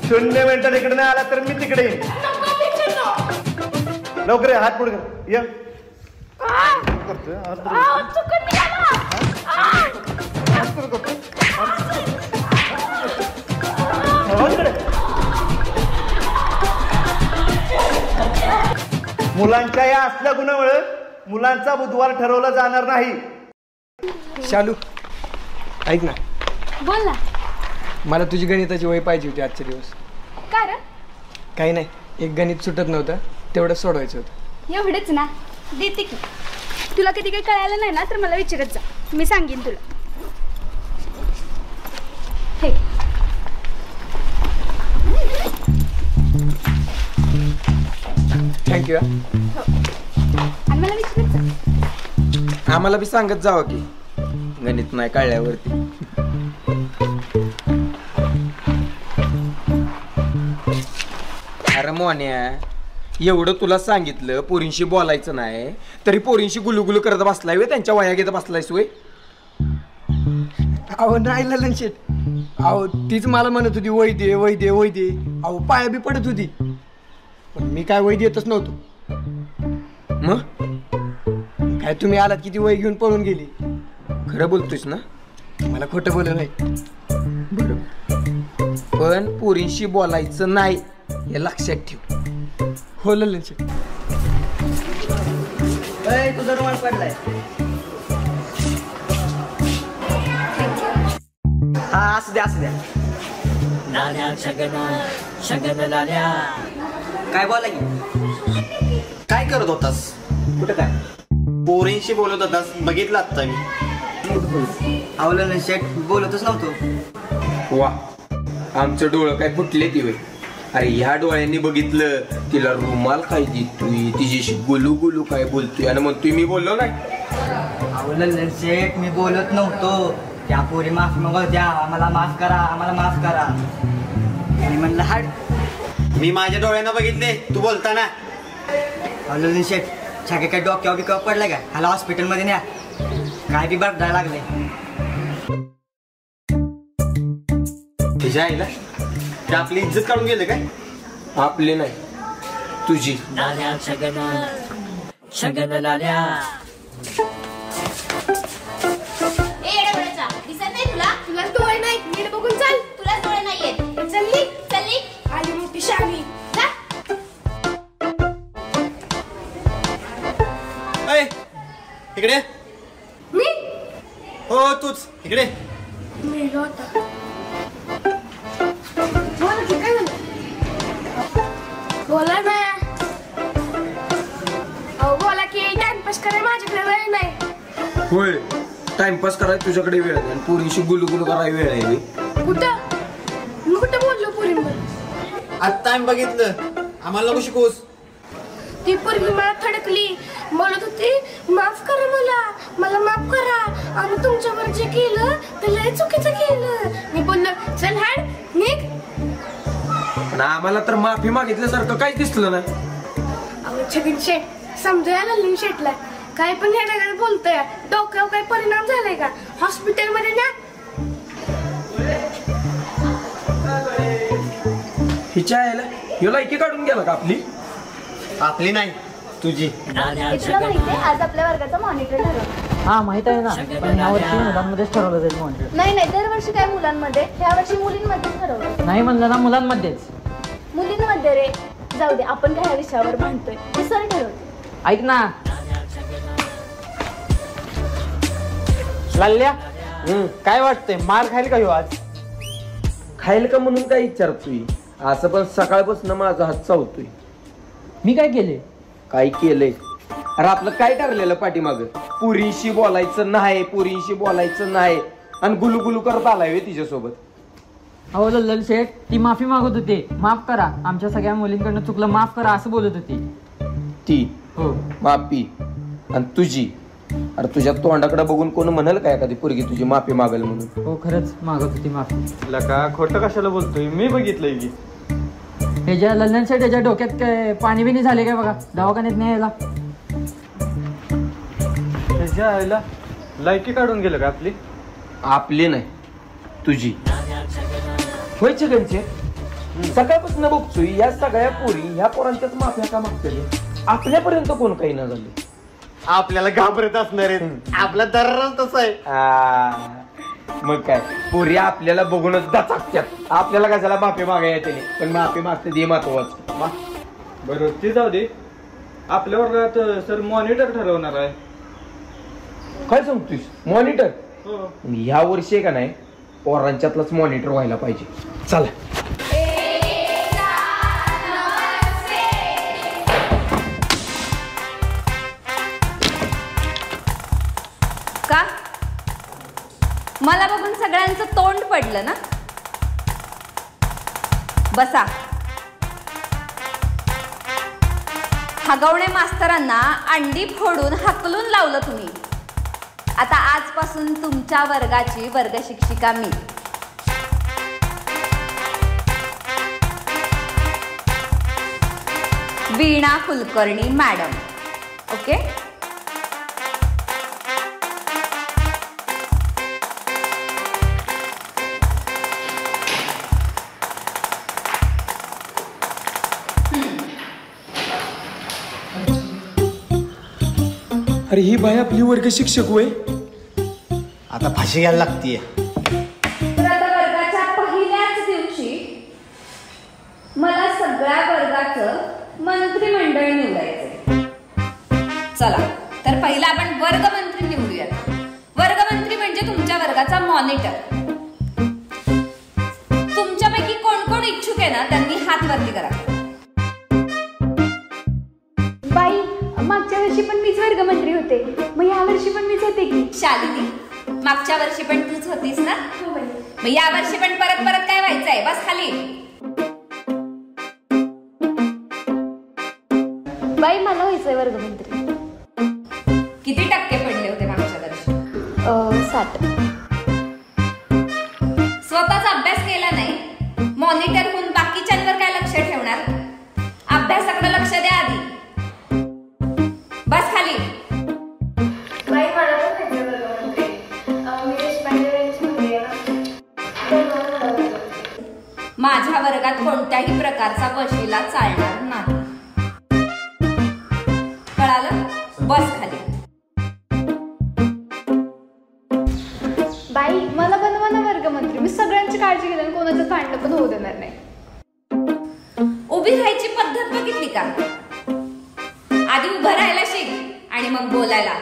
0 मिनिटात इकडे नाही आला तर मी तिकडे येईन. लवकर हात पुढे कर. ये मुलांच्या या असल्या गुणामुळे मुलांचा बुधवार ठरवला जाणार नाही. शालू ऐक ना, बोल ना. मला तुझी गणिताची वही पाहिजे होती आजचे दिवस. का रे? काही नाही, एक गणित सुटत नव्हतं, तेवढं सोडवायचं होतं. एवढंच ना, देते की. तुला कधी काही कळालं नाही ना तर मला विचारत जा, मी सांगेन तुला. हे थँक्यू. आणि मला विचारत जा. आम्हाला बी सांगत जावं की गणित नाही कळल्यावरती. अरे मोन्या, एवढं तुला सांगितलं पोरींशी बोलायचं नाही, तरी पोरींशी गुलुगुलू करत बसलाय वे, त्यांच्या वया घेत बसलायस वे. अहो नाही ललन शेट, अहो तीच मला म्हणत होती वही दे वही दे वही दे. अहो पाया बी पडत होती, पण मी काय वही देतच नव्हतो. मग काय तुम्ही आलात की ती वही घेऊन पळून गेली. खरं बोलतोयस ना? मला खोटं बोललं नाही. पण पोरींशी बोलायचं नाही हे लक्षात ठेव. हो ललन शेट. तुझा रुमाल पडलाय. हा असू द्या असू द्या. काय बोला की? काय करत होतास? कुठं काय पोरींशी बोलत होतास? बघितलं आता मी. आवलं शेट, बोलतच नव्हतो. वा, आमचं डोळं काय फुटले ती वे. अरे ह्या डोळ्यांनी बघितलं तिला रुमाल काय देतोय, तिच्याशी गुलू गुलू काय बोलतोय आणि म्हणतोय मी बोललो नाही. आवलं शेट, मी बोलत नव्हतो. त्या पोरी माफी मागव द्या, आम्हाला माफ करा, आम्हाला माफ करा. मी म्हणलं हाड. मी माझ्या डोळ्यानं बघितले तू बोलताना. आवलं शेट, छाके काय डोक्यावर बिकावर पडलाय का? ह्याला हॉस्पिटलमध्ये न्या, काय बी बघायला लागले. तिच्या आईला ते आपली इज्जत काढून गेले काय? आपली नाही, तुझी. दिसत नाही तुला? तुला डोळे नाही, नीट बघून चाल. तुला डोळे नाहीयेत. चल्ली चल्ली आली मोठी शाळी. इकडे. मी हो तूच इकडे. मी होता. बोला की काय झालं? बोला ना. अहो बोला की, टाइमपास करायला माझ्याकडे वेळ नाही. होय, टाइमपास करायला तुझ्याकडे वेळ आहे आणि पोरींशी गुलू गुलू करायला वेळ आहे. कुठं मी कुठं बोललो पोरींवर? आता आम्ही बघितलं, आम्हाला नको शिकवूस. ती पोरगी मला थडकली, बोलत होती माफ करा मला माफ करा, आम्ही तुमच्यावर जे केलं ते लय चुकीचं केलं. मी बोललो चल हाड निघ. पण आम्हाला तर माफी मागितल्यासारखं काहीच दिसलं नाही. अहो छगन शेट, समजायला ललिन शेटला काय पण हे बोलतोय. डोक्यावर काही परिणाम झालाय का? हॉस्पिटलमध्ये ना. हिच्या यायला ह्यो लायकी काढून गेला का आपली? आपली नाही, तुझी. तुला माहितीये आज आपल्या वर्गाचा मॉनिटर ठरवलं. हा माहित आहे ना, पण यावर्षी मुलांमध्येच ठरवलं जाईल मॉनिटर. नाही दरवर्षी काय मुलांमध्ये, ह्या वर्षी मुलींमध्ये ठरवलं. नाही म्हणलं ना, मुलांमध्येच. मुलींमध्ये रे. जाऊ दे, आपण काय ह्या विषयावर भांडतोय, ते सर ठरवते. ऐक ना, लाल्या काय वाटतंय मार खाईल का ह्यो आज? खाईल का म्हणून काय विचारतोय? असं पण सकाळपासून माझा हात चावतोय. मी काय केले? काय केलंय? अरे आपलं काय ठरलेलं पाठीमाग? पुरीशी बोलायचं नाही, पुरीशी बोलायचं नाही, आणि गुलू करत आलाय तिच्यासोबत. अहो लल्लन शेठ, ती माफी मागत होते, माफ करा, आमच्या सगळ्या मुलींकडनं चुकलं, माफ करा असं बोलत होती ती. हो माफी? आणि तुझी? अरे तुझ्या तोंडाकडे बघून कोण म्हणाल काय एखादी पोरगी तुझी माफी मागल म्हणून? हो खरंच मागत होती माफी. लका खोटं कशाला बोलतोय? मी बघितलंय की ह्याच्या लल्लन शेठ ह्याच्या डोक्यात काय पाणी बिणी झाले काय बघा, दवाखान्यात न्यायला. त्याच्या आईला लायकी काढून गेलं का आपली? आपली नाही, तुझी. होय छगनचे, सकाळपासून बघतोय या सगळ्या पोरी ह्या पोरांच्याच माफ्या का मागतले, आपल्यापर्यंत कोण काही न झाले. आपल्याला घाबरत असणार आहेत, आपला दररोज तसं आहे. मग काय, पोरी आपल्याला बघूनच दचाकतात. आपल्याला कशाला माफी मागाय त्याने, पण माफी मागते ते महत्वाचं. बरोबर, ती जाऊ दे. आपल्या वर्गात सर मॉनिटर ठरवणार आहे. काय सांगतोस? मॉनिटर? ह्या वर्षी आहे का नाही, पोरांच्यातलाच मॉनिटर व्हायला पाहिजे. चला. का मला बघून सगळ्यांचं तोंड पडलं ना? बसा. हगवणे मास्तरांना अंडी फोडून हकलून लावलं तुम्ही. आता आजपासून तुमच्या वर्गाची वर्ग शिक्षिका मी. वीणा कुलकर्णी मॅडम. ओके? अरे ही बाई आपली वर्ग शिक्षक होय. आता फाशी घ्यायला लागतीये. तर आता वर्गाच्या पहिल्याच दिवशी मला सगळ्या वर्गाचं मंत्रिमंडळ निवडायचं. चला तर पहिला आपण वर्गमंत्री निवडूयात. वर्गमंत्री म्हणजे तुमच्या वर्गाचा मॉनिटर. तुमच्यापैकी कोण कोण इच्छुक आहे ना त्यांनी हात वरती करा. बाई, मागच्या वर्षी पण मीच वर्गमंत्री होते, मग या वर्षी पण मीच होते की. शालिनी, मागच्या वर्षी पण तूच होतीस ना? मग या वर्षी पण परत परत काय व्हायचंय? बस खाली. बाई, मला व्हायचंय वर्गमंत्री. किती टक्के पडले होते मागच्या वर्षी? 60. स्वतःचा अभ्यास केला नाही, मॉनिटर होऊन बाकीच्यांवर काय लक्ष ठेवणार? अभ्यासाकडे लक्ष द्या आधी. बस खाली. बाई, मला पण व्हायचं वर्गमंत्री. मी देशपांडे मुलगी आहे ना. माझ्या वर्गात कोणत्याही प्रकारचा वशिला चालणार नाही. कळालं? बस खाली. बाई, मला बनवा ना वर्गमंत्री. मी सगळ्यांची काळजी घेणार आणि कोणाचं भांडण पण होऊ देणार नाही. उभी राहायची पद्धत बघितली का? आधी उभं राहायला शिक आणि मग बोलायला.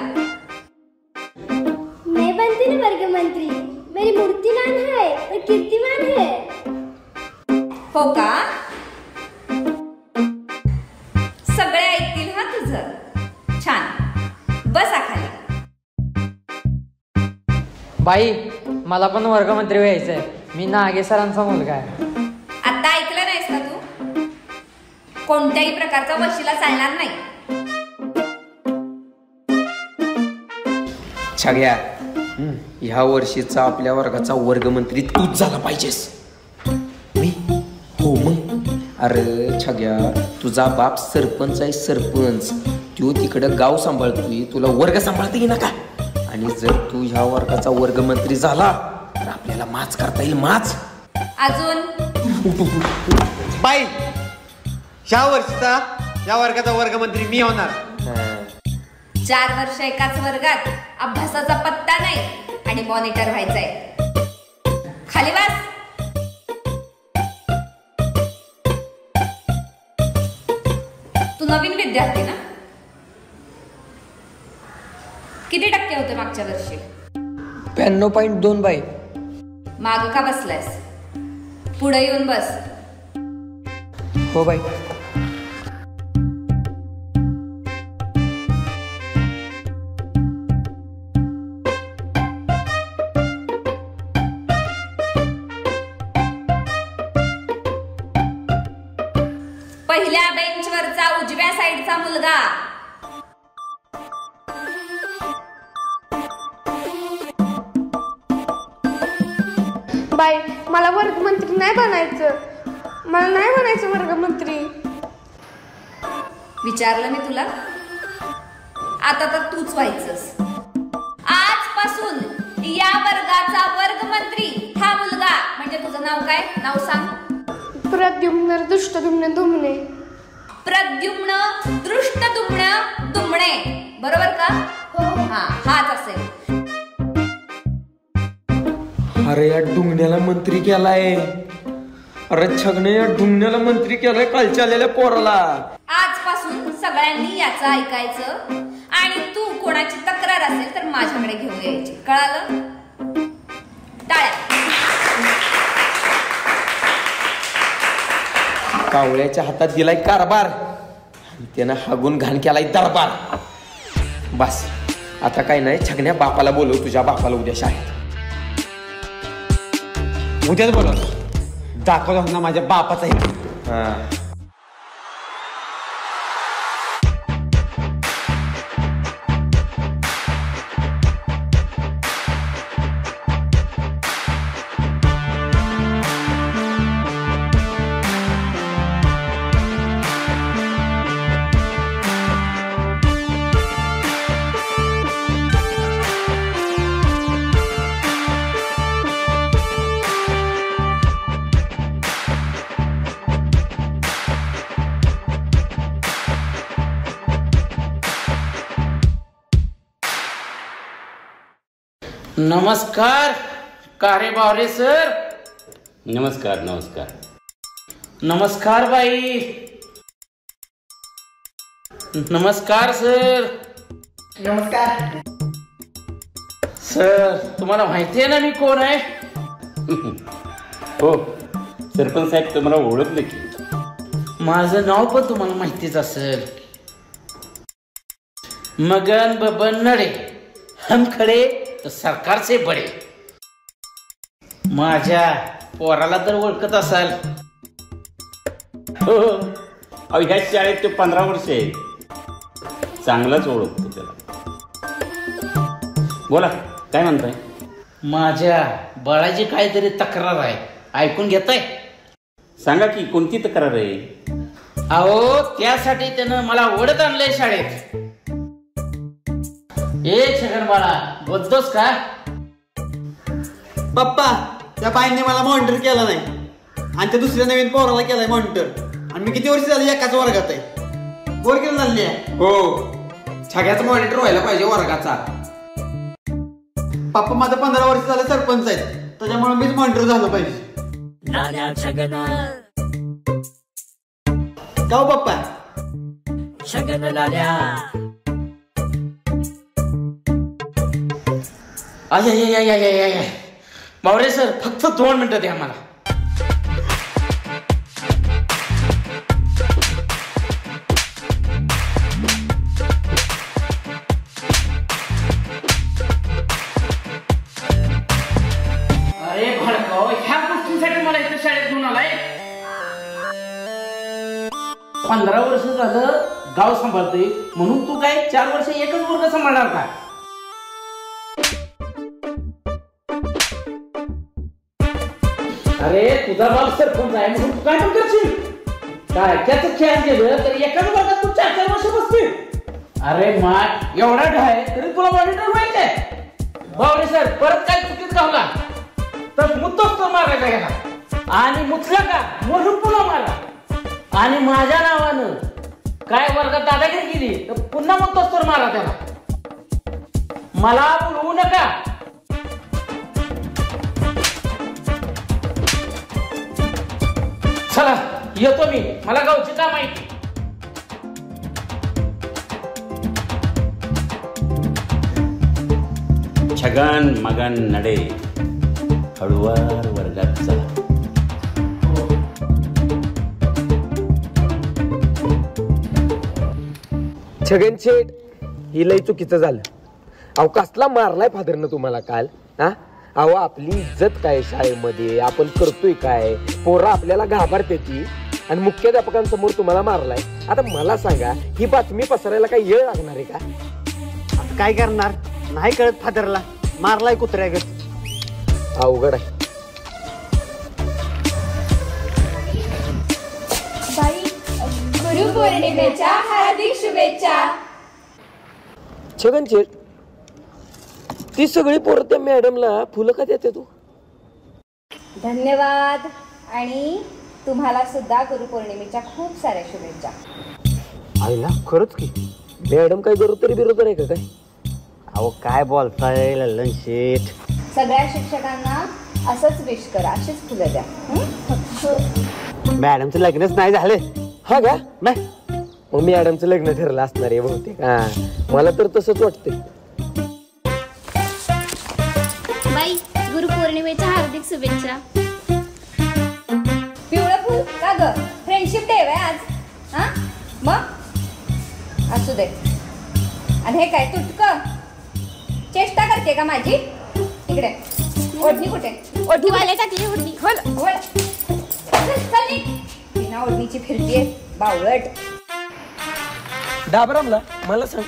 मैं बनती ना वर्गमंत्री. मेरी मूर्तिमान है और कीर्तिमान है. हो का? सगळे ऐकतील हा तुझं. छान. बसा खाली. बाई, मला पण वर्गमंत्री व्हायचंय. मी नागे सरांचा मुलगा आहे. आता ऐकलं नाहीस का तू? कोणत्याही प्रकारचा वशिला चालणार नाही. छगया, ह्या वर्षीचा आपल्या वर्गाचा वर्गमंत्री तूच झाला पाहिजेस. मी? हो मग. अरे छगया, तुझा बाप सरपंच आहे, सरपंच. तू तिकडं गाव सांभाळतोय, तुला वर्ग सांभाळता येईना का? आणि जर तू ह्या वर्गाचा वर्गमंत्री झाला तर आपल्याला माच करता येईल. माच. अजून बाई, ह्या वर्षीचा या वर्गाचा वर्गमंत्री मी होणार. 4 वर्ष एकाच वर्गात, अभ्यासाचा पत्ता नाही आणि मॉनिटर व्हायचंय. खाली बस. तू नवीन विद्यार्थी ना? किती टक्के होते मागच्या वर्षी? 92.2 बाई. माग का बसलायस? पुढे येऊन बस. हो बाई. पहिल्या बेंचवरचा उजव्या साईडचा मुलगा. बाई मला वर्गमंत्री नाही बनायचं. मला नाही बनायचं वर्गमंत्री. विचारलं मी तुला? आता तर तूच व्हायचंस. आजपासून या वर्गाचा वर्गमंत्री हा मुलगा. म्हणजे तुझं नाव काय? नाव सांग. प्रद्युम्न दृष्टद्युम्न दुमणे. प्रद्युम्न दृष्टद्युम्न दुमणे. बरोबर का? हा, हाच असेल. अरे या डुंगण्याला मंत्री केलाय. अरे छगने या डुंगण्याला मंत्री केलाय कालच्या आलेल्या पोराला. आजपासून सगळ्यांनी याचं ऐकायचं आणि तू कोणाची तक्रार असेल तर माझ्याकडे घेऊन यायची. कळालं? टाळ्या. कावळ्याच्या हातात दिलाय कारभार, त्यानं हागून घाण केलाय दरबार. बस आता काय नाही, छगण्या बापाला बोलव, तुझ्या बापाला उद्या शाळेत. उद्याच बोलवतो. दाखवतो ना माझ्या बापाचा आहे. हा. नमस्कार कारे बावरे सर. नमस्कार. नमस्कार. नमस्कार बाई. नमस्कार सर. नमस्कार सर. तुम्हाला माहिती आहे ना मी कोण आहे? हो सरपंच साहेब, तुम्हाला ओळखलं की? माझं नाव पण तुम्हाला माहितीच असेल. मगन बबन नडे, हम खडे तर सरकारचे बडे. माझ्या पोराला तर ओळखत असाल. हो, ह्या शाळेत तो 15 वर्ष आहे. चांगलाच ओळखतो त्याला. बोला काय म्हणताय? माझ्या बाळाची काहीतरी तक्रार आहे, ऐकून घेताय? सांगा की कोणती तक्रार आहे? अहो त्यासाठी त्यानं मला ओढत आणलंय शाळेत. छगन बाळा बोलतोस का? पप्पा त्या बाईंनी मला मॉनिटर केला नाही आणि त्या दुसऱ्या नवीन पोराला केलाय मॉनिटर. आणि मी किती वर्ष झाली एकाच वर्गात आहे. बोल केलं झाली आहे. हो, छग्याचा मॉनिटर व्हायला पाहिजे वर्गाचा. पप्पा माझं 15 वर्ष झालं सरपंच आहेत, त्याच्यामुळे मीच मॉनिटर झालं पाहिजे. का पप्पा? बावरे सर फक्त 2 मिनिटं द्या मला. अरे भडकाव, ह्या गोष्टींसाठी मला इथे शाळेत घेऊन आलाय. 15 वर्ष झालं गाव सांभाळतोय म्हणून तू काय 4 वर्ष एकच वर्ग सांभाळणार का? अरे तुझा बाप सरपंच आहे म्हणून तू काय पण करशील काय? त्याचं खेळ गेलं तर एकाच वर्गात तू 4-4 वर्ष बसतील. अरे माठ एवढा ढाय तरी तुला मॉनिटर व्हायचंय. बावरे सर परत काय चुकीत गावला तर मुद्दाच तो मारायला गेला आणि मुचला का म्हणून पुन्हा मारा आणि माझ्या नावानं काय वर्गात दादागिरी केली तर पुन्हा मुद्दाच तर मारा त्याला. मला बोलवू नका. चला येतो मी, मला गावची काम आहे. छगन मगन नडे हळुवार वर्गात चला. छगन शेठ, ही लई चुकीचं झालं. अहो कसला मारलाय फादरनं तुम्हाला काल? हा अहो आपली इज्जत काय शाळेमध्ये, आपण करतोय काय, पोरं आपल्याला घाबरते ती आणि मुख्याध्यापकांसमोर तुम्हाला मारलाय. आता मला सांगा, ही बातमी पसरायला काही वेळ लागणार आहे का? आता काय करणार, नाही कळत फादरला, मारलाय कुत्र्यागत. अवघड आहे. बाई, गुरुपौर्णिमेच्या हार्दिक शुभेच्छा. छगन शेठ, ती सगळी पोरं त्या मॅडमला फुलं का देते तू? धन्यवाद. आणि तुम्हाला सुद्धा गुरुपौर्णिमेच्या खूप साऱ्या शुभेच्छा. आईला खरंच की मॅडम काय बरोबर बिरोबर आहे का काय? अहो काय बोलताय लल्लन शेठ. सगळ्या शिक्षकांना असंच विश करा, अशीच फुलं द्या. मॅडमचं लग्नच नाही झाले. हा का? नाही मग मॅडमचं लग्न ठरलं असणार आहे बहुतेक. हा मला तर तसंच वाटतंय. बाई, गुरुपौर्णिमेच्या हार्दिक शुभेच्छा. पिवळं फुल का ग? फ्रेंडशिप डे आहे आज. हा मग असू दे. आणि हे काय तुटकं? चेष्टा करते का माझी? इकडे ओढणी कुठे? ओढणी वाले टाकली ओढणी. बिना ओढणीची फिरतीये बावळट. डाबरामला मला सांग,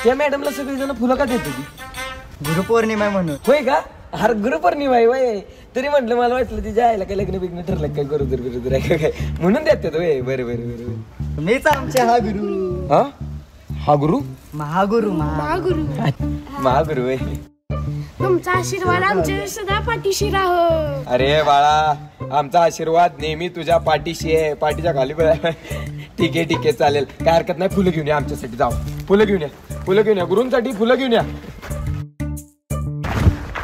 त्या मॅडमला सगळी जण फुलं का देते ती? गुरुपौर्णिमा म्हणून. होय का? अरे गुरुपौर्णिमा आहे वय. तरी म्हटलं, मला वाटलं तिच्या आईला काय लग्न बिग्न ठरलं काय, गरोदर बिरोदर आहे काय म्हणून देतात. वय बरं बरं बरं. मीच आमचे हा गुरु. हा हा गुरु? महागुरु. महागुरु. महागुरु वय. तुमचा आशीर्वाद आमच्या सदा पाठीशी राहो. अरे बाळा, आमचा आशीर्वाद नेहमी तुझ्या पाठीशी आहे. पाठीच्या खाली. ठीक आहे ठीक आहे चालेल, काय हरकत नाही. फुलं घेऊन या आमच्यासाठी. जाऊ फुलं घेऊन या, फुलं घेऊन या, गुरूंसाठी फुलं घेऊन या.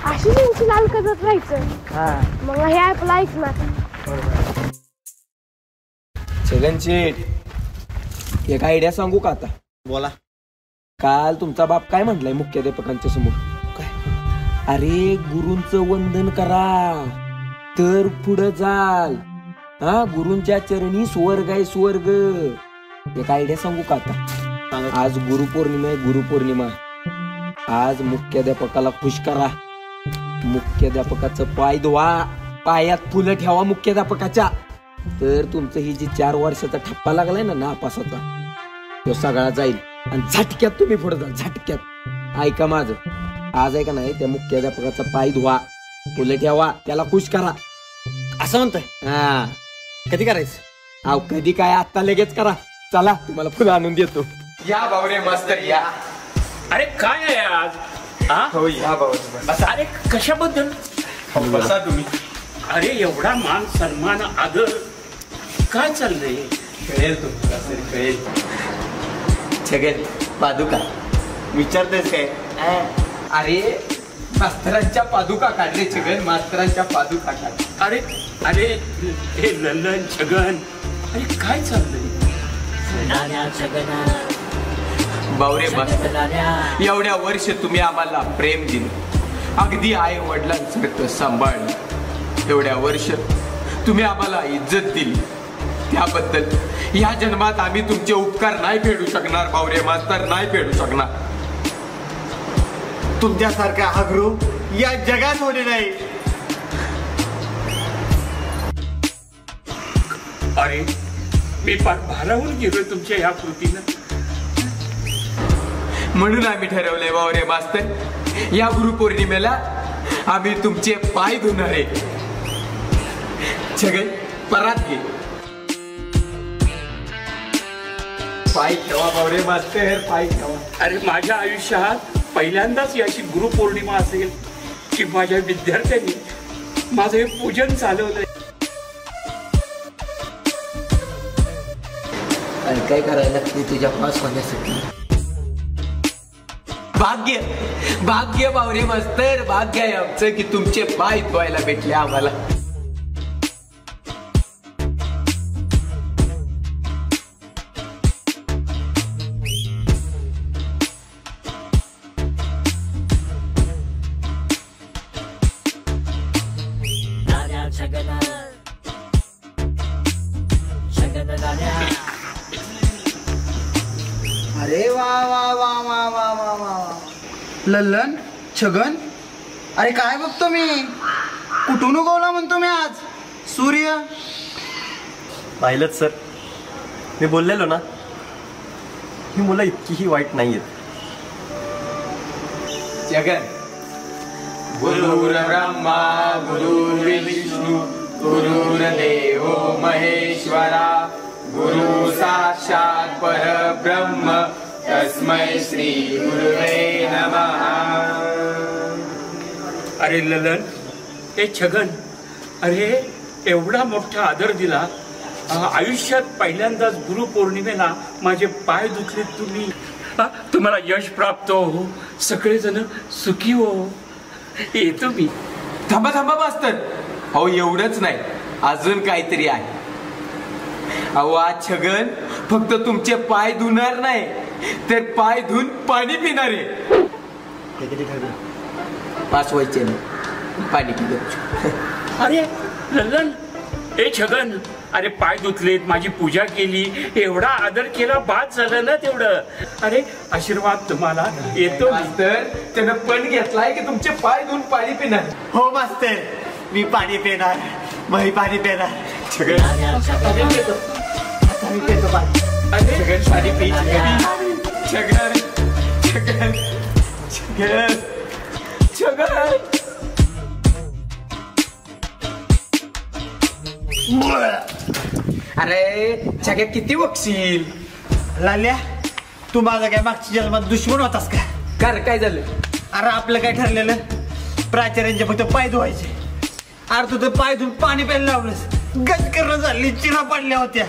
अशी त्यांची लाल करत राहायचं, मग हे आपलं ऐकणार. छगन शेठ, एक आयडिया सांगू का आता? बोला. काल तुमचा बाप काय म्हटलाय मुख्याध्यापकांच्या समोर? काय? अरे गुरूंचं वंदन करा तर पुढं जाल. हा गुरूंच्या चरणी स्वर्ग आहे स्वर्ग. एक आयडिया सांगू का आता? आज गुरुपौर्णिमा आहे. गुरुपौर्णिमा आज मुख्याध्यापकाला खुश करा. मुख्याध्यापकाचं पाय धुवा, पायात फुलं ठेवा मुख्याध्यापकाच्या. तर तुमचं ही जी 4 वर्षाचा ठप्पा लागलाय ना नापासाचा, तो सगळा जाईल आणि झटक्यात तुम्ही पुढे जा. झटक्यात ऐका माझं. आज आहे का नाही, त्या मुख्याध्यापकाचा पाय धुवा, फुलं ठेवा, त्याला खुश करा. असं म्हणतोय? हा. कधी करायचं? अहो कधी काय, आता लगेच करा. चला तुम्हाला फुलं आणून देतो. या बावरे मास्तर या. अरे काय आहे आज? हो या बाबा. अरे कशाबद्दल? बसा तुम्ही. अरे एवढा मान सन्मान आदर काय चाललंय? कळेल तुम्हाला, कळेल. छगन पादुका विचारतेस काय? अरे मास्तरांच्या पादुका काढ रे छगन, मास्तरांच्या पादुका काढ. अरे अरे हे ललन छगन, अरे काय चाललंय? बावरे मास्तर, एवढ्या वर्ष तुम्ही आम्हाला प्रेम दिलं, अगदी आई वडिलांसारखं सांभाळलं. एवढ्या वर्ष तुम्ही आम्हाला इज्जत दिली, त्याबद्दल या जन्मात आम्ही तुमचे उपकार नाही फेडू शकणार बावरे मास्तर, नाही फेडू शकणार. तुमच्यासारखा हा गुरु या जगात होणे नाही. अरे मी भारावून गेलोय तुमच्या या कृतीनं. म्हणून आम्ही ठरवलंय बावरे मास्तर, या गुरुपौर्णिमेला आम्ही तुमचे पाय धुणार आहे. छगन परात घे, पाय ठेवा बावरे मास्तर, पाय ठेवा. अरे माझ्या आयुष्यात पहिल्यांदाच याची गुरुपौर्णिमा असेल की माझ्या विद्यार्थ्यांनी माझं हे पूजन चालवलंय. काय करायला लागते तुझ्या पास होण्यासाठी? भाग्य भाग्य बावरे मास्तर, भाग्य आहे आमचं की तुमचे पाय धुवायला भेटले आम्हाला. अरे वा वा वा वा वा वा वा, लल्लन, छगन, अरे काय बघतो मी, कुठून उगवला म्हणतो मी आज सूर्य. पाहिलंच सर, मी बोललेलो ना, ही मुलं इतकीही वाईट नाहीयेत. जगन गुरुर्ब्रह्मा गुरुर्विष्णू गुरुर्देव महेश्वरा गुरु साक्षात परब्रह्म तस्मै श्री गुरुवे नमः. अरे ललन, हे छगन, अरे एवढा मोठा आदर दिला. आयुष्यात पहिल्यांदाच गुरुपौर्णिमेला माझे पाय धुतले तुम्ही. तुम्हाला यश प्राप्त हो, सगळेजण सुखी हो. येतो मी. थांबा थांबा मास्तर, अहो एवढंच नाही, अजून काहीतरी आहे. अहो आज छगन फक्त तुमचे पाय धुणार नाही, तर पाय धुवून पाणी पिणार आहे. पाच व्हायचे नाही, पाणी पितो. अरे ललन, ए छगन, अरे पाय धुतलेत, माझी पूजा केली, एवढा आदर केला, बाद झालं ना तेवढं. अरे आशीर्वाद तुम्हाला. येतो मास्तर, त्यानं पण घेतलाय की तुमचे पाय धुवून पाणी पिणार. हो मास्तर, मी पाणी पिणार, मी पाणी पिणार. छगन मी पितो पाणी. छगन पाणी पी. छगन छगन छगन छगन. अरे छगन किती बघशील. लाल्या, तू माझा काय मागच्या जन्मात दुश्मन होतास का? कर काय झालं? अरे आपलं काय ठरलेलं, प्राचार्यांचे फक्त पाय धुवायचे. अरे तू तर पाय धुवून पाणी प्यायला लावलंस, गज करणं झाली, चिरा पडल्या होत्या.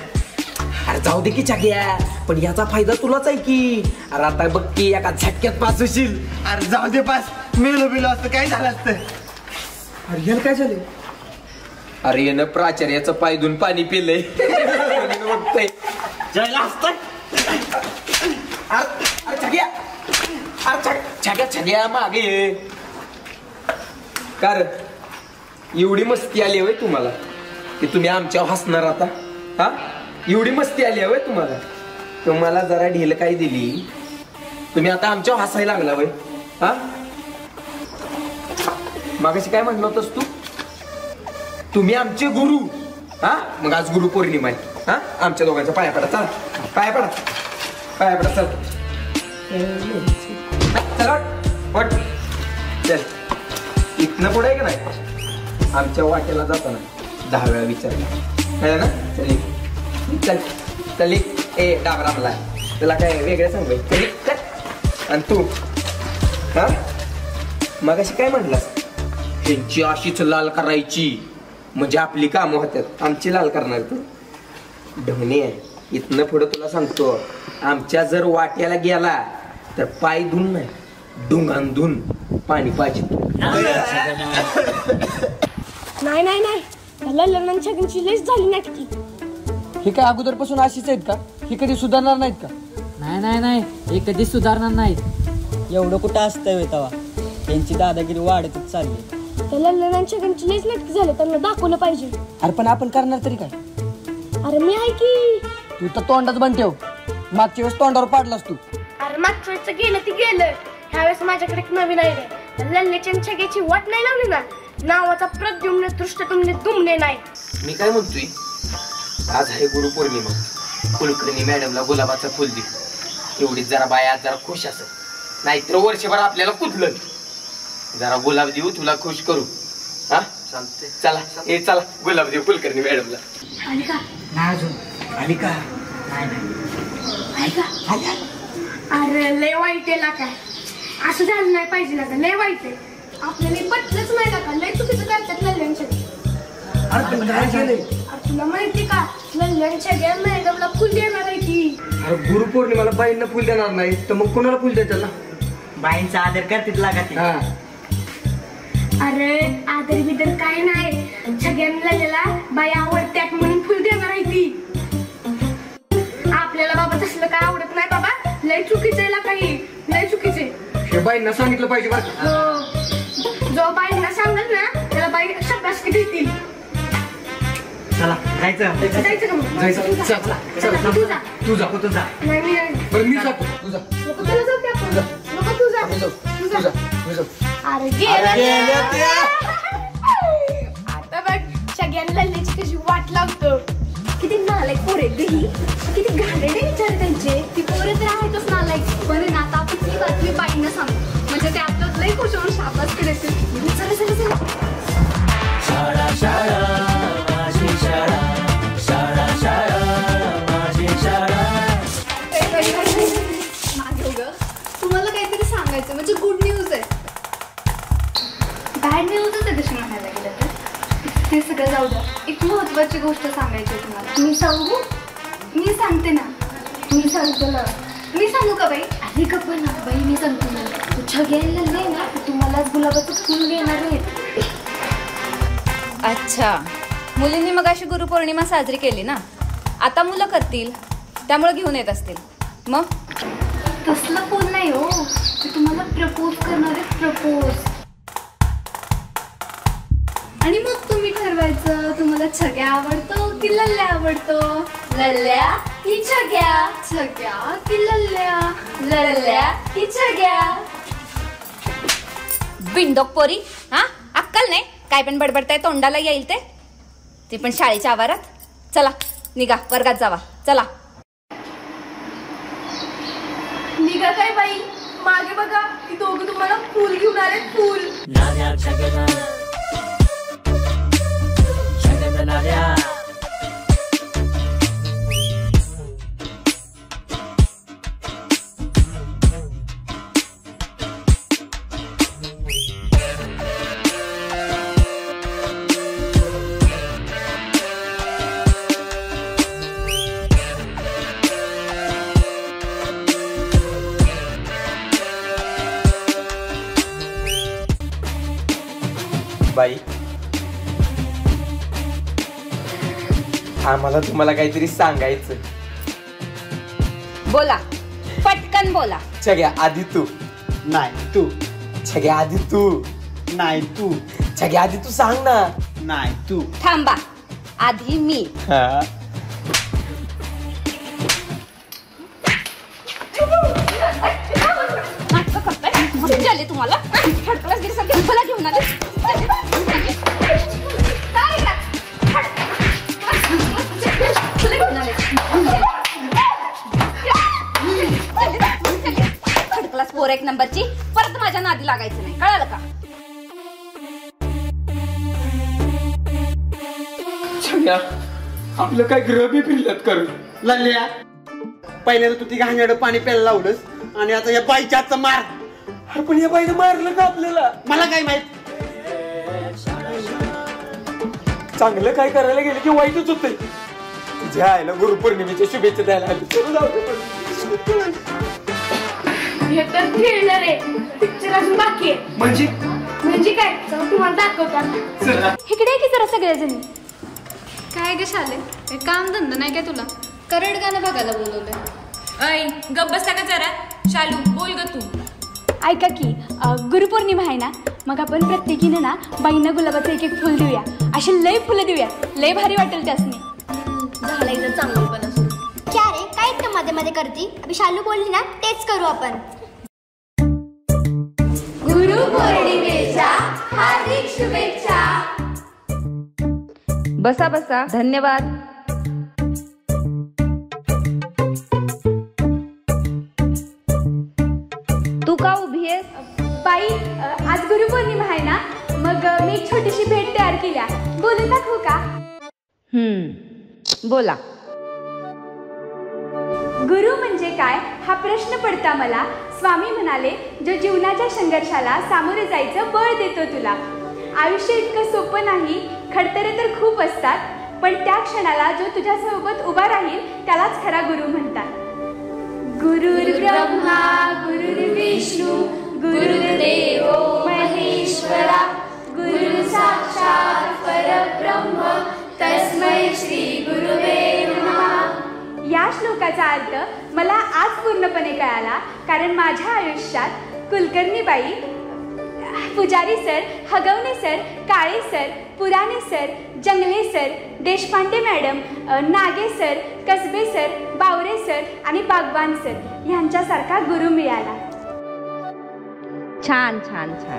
अरे जाऊ दे की छाग्या, पण याचा फायदा तुलाच आहे की. अरे आता बघ की एका झटक्यात पास होशील. अरे जाऊ दे पास, मेलो बिलो असतं काय झालं असतं. अरे याला काय झालं? अरे यानं प्राचार्याचं पाय धुवून पाणी पिलंय. बघतोय छाग्या मागे. कार एवढी मस्ती आली होय तुम्हाला की तुम्ही आमच्यावर हसणार आता? हा, एवढी मस्ती आली होय तुम्हाला? तुम्हाला जरा ढील काय दिली, तुम्ही आता आमच्यावर हसायला लागला होय? हा, मागाशी काय म्हणलं होतस तू? तुम्ही आमचे गुरु. हा, मग आज गुरु पौर्णिमा आहे. हा, आमच्या दोघांच्या पाया पडा. चला पाया पडा, पाया पडा. चल चला पट. चल, इथनं पुढे आहे का नाही, आमच्या वाटेला जाताना 10 वेळा विचारला ना. चल चल चल. ए डाबरामला त्याला काय वेगळं सांगू. आणि तू हा मगाशी काय म्हटलास? त्यांची अशीच लाल करायची म्हणजे आपली कामं होतात. आमची लाल करणार तू ढवणे. इथनं पुढं तुला सांगतो, आमच्या जर वाट्याला गेला तर पाय धुवून नाही, डुंगान धुवून पाणी पाहिजे. नाही नाही नाही, मला लग्न छगनची लईच झाली नाटकी. हे काय अगोदरपासून अशीच आहेत का? ही कधी सुधारणार नाहीत का? नाही नाही नाही, हे कधी सुधारणार नाहीत. एवढं कुठं असतंय तेव्हा, त्यांची दादागिरी वाढतच चालली. त्याला लग्न छगनची लईच नाटकी झालं, त्यांना दाखवलं पाहिजे. अरे पण आपण करणार तरी काय? अरे मी आहे की. तू तर तोंडात बंद ठेव, मागच्या वेळेस तोंडावर पाडलास तू. अरे मागच्या वेळेस गेलं ती गेलं, ह्यावेळेस माझ्याकडे एक नवीन आहे. लल्लेच्या छगेची वाट नाही लावली ना, नावाचा प्रद्युम्न दृष्टतुम्ने दुमने नाही. मी काय म्हणतोय, आज आहे गुरुपौर्णिमा, कुलकर्णी मॅडमला गुलाबाचं फुल दे. एवढीच जरा बाया जरा खुश असत, नाहीतर वर्षभर आपल्याला कुठलं. जरा गुलाब देऊ, तुला खुश करू. हा चालते. चला हे चला, गुलाब देऊ कुलकर्णी मॅडमला. आली का? नाही अजून. आली का? नाही आली का? अरे लय वाईट आहे काय, असं झालं नाही पाहिजे ना. लय वाईट आहे, आपल्याला पटलंच नाही का. लय चुकीचं करतात लल्ल्यांच्या. तुला माहिती का, लल्ल्यांच्या घ्या मॅडमला फुल देणार आहे की. अरे गुरुपौर्णिमाला बाईंना फुल देणार नाही तर मग कोणाला फुल द्यायचं ना? बाईंचा आदर करतील लागते. अरे आदर बिदर काय नाही, सगळ्यांना लल्ल्याला बाई आवडत्यात म्हणून फुल देणार आहे ती. आपल्याला बाबा तसलं काय आवडत नाही बाबा. लय चुकीचं आहे काही, लय चुकीचे. हे बाईंना सांगितलं पाहिजे बरं. जो बाईंना सांगत ना त्याला बाई शाबासकी देतील. चला जायचं. जायचं का मग? जायचं. तू जा. तू जा. नाही मी बरं मी जातो तुझा अरे गेल्या आता बघ सगळ्यांना लल्लीची कशी वाट लावतो. किती नालायक पोरे ही किती घाणेरडे विचार त्यांचे. ती पोरं तर आहेतच नालायक. बरं ना आता आपण ती बातमी बाईंना सांगू म्हणजे ते आपल्यात लई खुश होऊन शाबास करायचं. चला चला चला. शाळा शाळा माझी शाळा, शाळा शाळा माझी शाळा. मागे ग तुम्हाला काहीतरी सांगायचं म्हणजे गुड न्यूज आहे. बॅड न्यूजच आहे तशी म्हणायला गेलं तर. ते सगळं जाऊ द्या. एक महत्वाची गोष्ट सांगायची आहे तुम्हाला. मी सांगू? मी सांगते ना. मी सांगतो ना. मी सांगू का बाई? अरे गप्प ना बाई, मी सांगतो ना. तू छगेला नाही ना तुम्हालाच गुलाबाचं फुल घेणार आहेत. अच्छा, मुलींनी मग अशी गुरुपौर्णिमा साजरी केली ना, आता मुलं करतील त्यामुळे घेऊन येत असतील. मग तसलं फुल नाही हो, ते तुम्हाला प्रपोज करणार आहे. प्रपोज. आणि मग तुम्ही ठरवायचं तुम्हाला छग्या आवडतो की लल्ल्या आवडतो. लल्ल्या की छग्या, छग्या की लल्ल्या, लल्ल्या की छग्या. बिंडोक पोरी, हा अक्कल नाही, काय पण बडबडताय तोंडाला येईल ते पण शाळेच्या आवारात. चला निघा, वर्गात जावा. चला निघा काय बाई, मागे बघा ती दोघं तुम्हाला फुल घेऊन आले. फुल लाल्या छगना, छगना लाल्या. बाई, आम्हाला तुम्हाला काहीतरी सांगायचं. बोला, पटकन बोला. छग्या आधी तू. नाही तू. छग्या आधी तू. नाही तू. छग्या आधी तू सांग ना. नाही तू. थांबा, आधी मी. हा नाटकं करताय मजा आली तुम्हाला. मला घेऊन आले. थर्ड क्लास पोर एक नंबरची, परत माझ्या नादी लागायचं नाही, कळालं का? छग्या, आपलं काय ग्रह बी फिरल्यात करू. लल्ल्या, पहिल्यांदा तू ती घाणेरडं पाणी प्यायला लावलंस आणि आता या बाईच्या हातचा मार. अरे पण या बाईने मारलं का आपल्याला? मला काय माहित. चांगलं काय करायला गेलं की वाईटच होतंय. तुझ्या आईला गुरुपौर्णिमेच्या शुभेच्छा द्यायला आली. हे तर थ्रिलर आहे, पिक्चर अजून बाकी आहे. म्हणजे काय तुम्हाला दाखवतात. इकडे की जरा सगळेजणी. काय ग शाले, हे काम धंदा नाही काय तुला? करड गाणं बघायला बोलवलंय. ऐ गप्प बसता का जरा. शालू बोल ग तू. ऐका की गुरुपौर्णिमा आहे ना, मग आपण प्रत्येकीने ना बाईंना गुलाबाचं एक एक फुल देऊया. अशी लय फुलं देऊया, लय भारी वाटेल त्यासनी. झालं इथं चांगलं पण असं. क्या रे, काय इतकं मध्ये मध्ये करती? अभी शालू बोलली ना तेच करू आपण. गुरुपौर्णिमेच्या हार्दिक शुभेच्छा. बसा बसा. धन्यवाद. तू का उभी आहेस? बाई आज गुरुपौर्णिमा आहे ना, मग मी एक छोटीशी भेट तयार केल्या. बोलून दाखवू का? बोला. गुरु म्हणजे काय हा प्रश्न पडता मला. स्वामी म्हणाले, जो जीवनाच्या संघर्षाला सामोरे जायचं बळ देतो तुला. आयुष्य इतकं सोपं नाही, खडतरे तर खूप असतात, पण त्या क्षणाला जो तुझ्यासोबत उभा राहील त्यालाच खरा गुरु म्हणतात. गुरुर्ब्रह्मा गुरुर्विष्णू गुरुर्देव महेश्वरा, गुरु साक्षात परब्रह्म तस्मै श्री गुरुवे नमः. या श्लोकाचा अर्थ मला आज पूर्णपणे कळाला, कारण माझ्या आयुष्यात कुलकर्णीबाई, पुजारी सर, हगवणे सर, काळे सर, पुराणे सर, जंगले सर, देशपांडे मॅडम, नागे सर, कसबे सर, बावरे सर आणि बागवान सर यांच्यासारखा गुरु मिळाला. छान छान छान.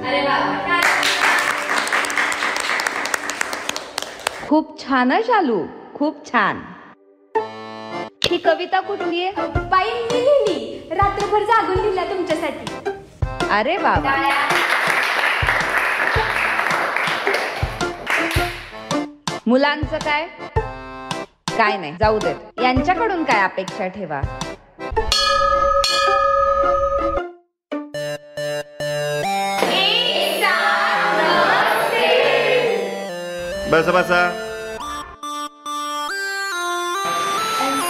खूप छान शालू, खूप छान. ही कविता कुठली आहे? बाईंनी लिहिली, रात्रभर जागून लिहिल्या तुमच्यासाठी. अरे बाबा. मुलांचं काय? काय नाही, जाऊ देत. यांच्याकडून काय अपेक्षा ठेवा? बसा बसा.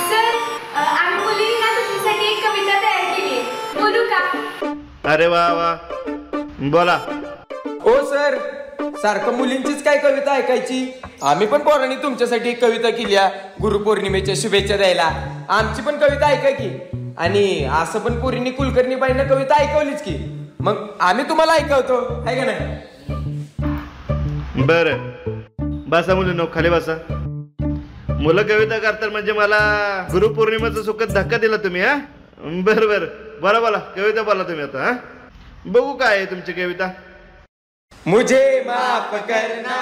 सर, आम्ही मुलींनी ना तुमच्यासाठी एक कविता तयार केली आहे, बोलू का? अरे वा वा, बोला. ओ सर, सारखं मुलींचीच काय कविता ऐकायची? आम्ही पण पोरांनी तुमच्यासाठी एक कविता केली गुरुपौर्णिमेच्या शुभेच्छा द्यायला. आमची पण कविता ऐका की. आणि असं पण पोरींनी कुलकर्णीबाईंना कविता ऐकवलीच की. मग आम्ही तुम्हाला ऐकवतो, आहे का नाही? बर बसा मुलींनो, खाली बसा. मुलं कविता करतात म्हणजे मला गुरुपौर्णिमेचा सुखात धक्का दिला तुम्ही. हा बर बर, बोला बोला, कविता बोला तुम्ही आता. हा बघू काय आहे तुमची कविता. मुझे माफ करना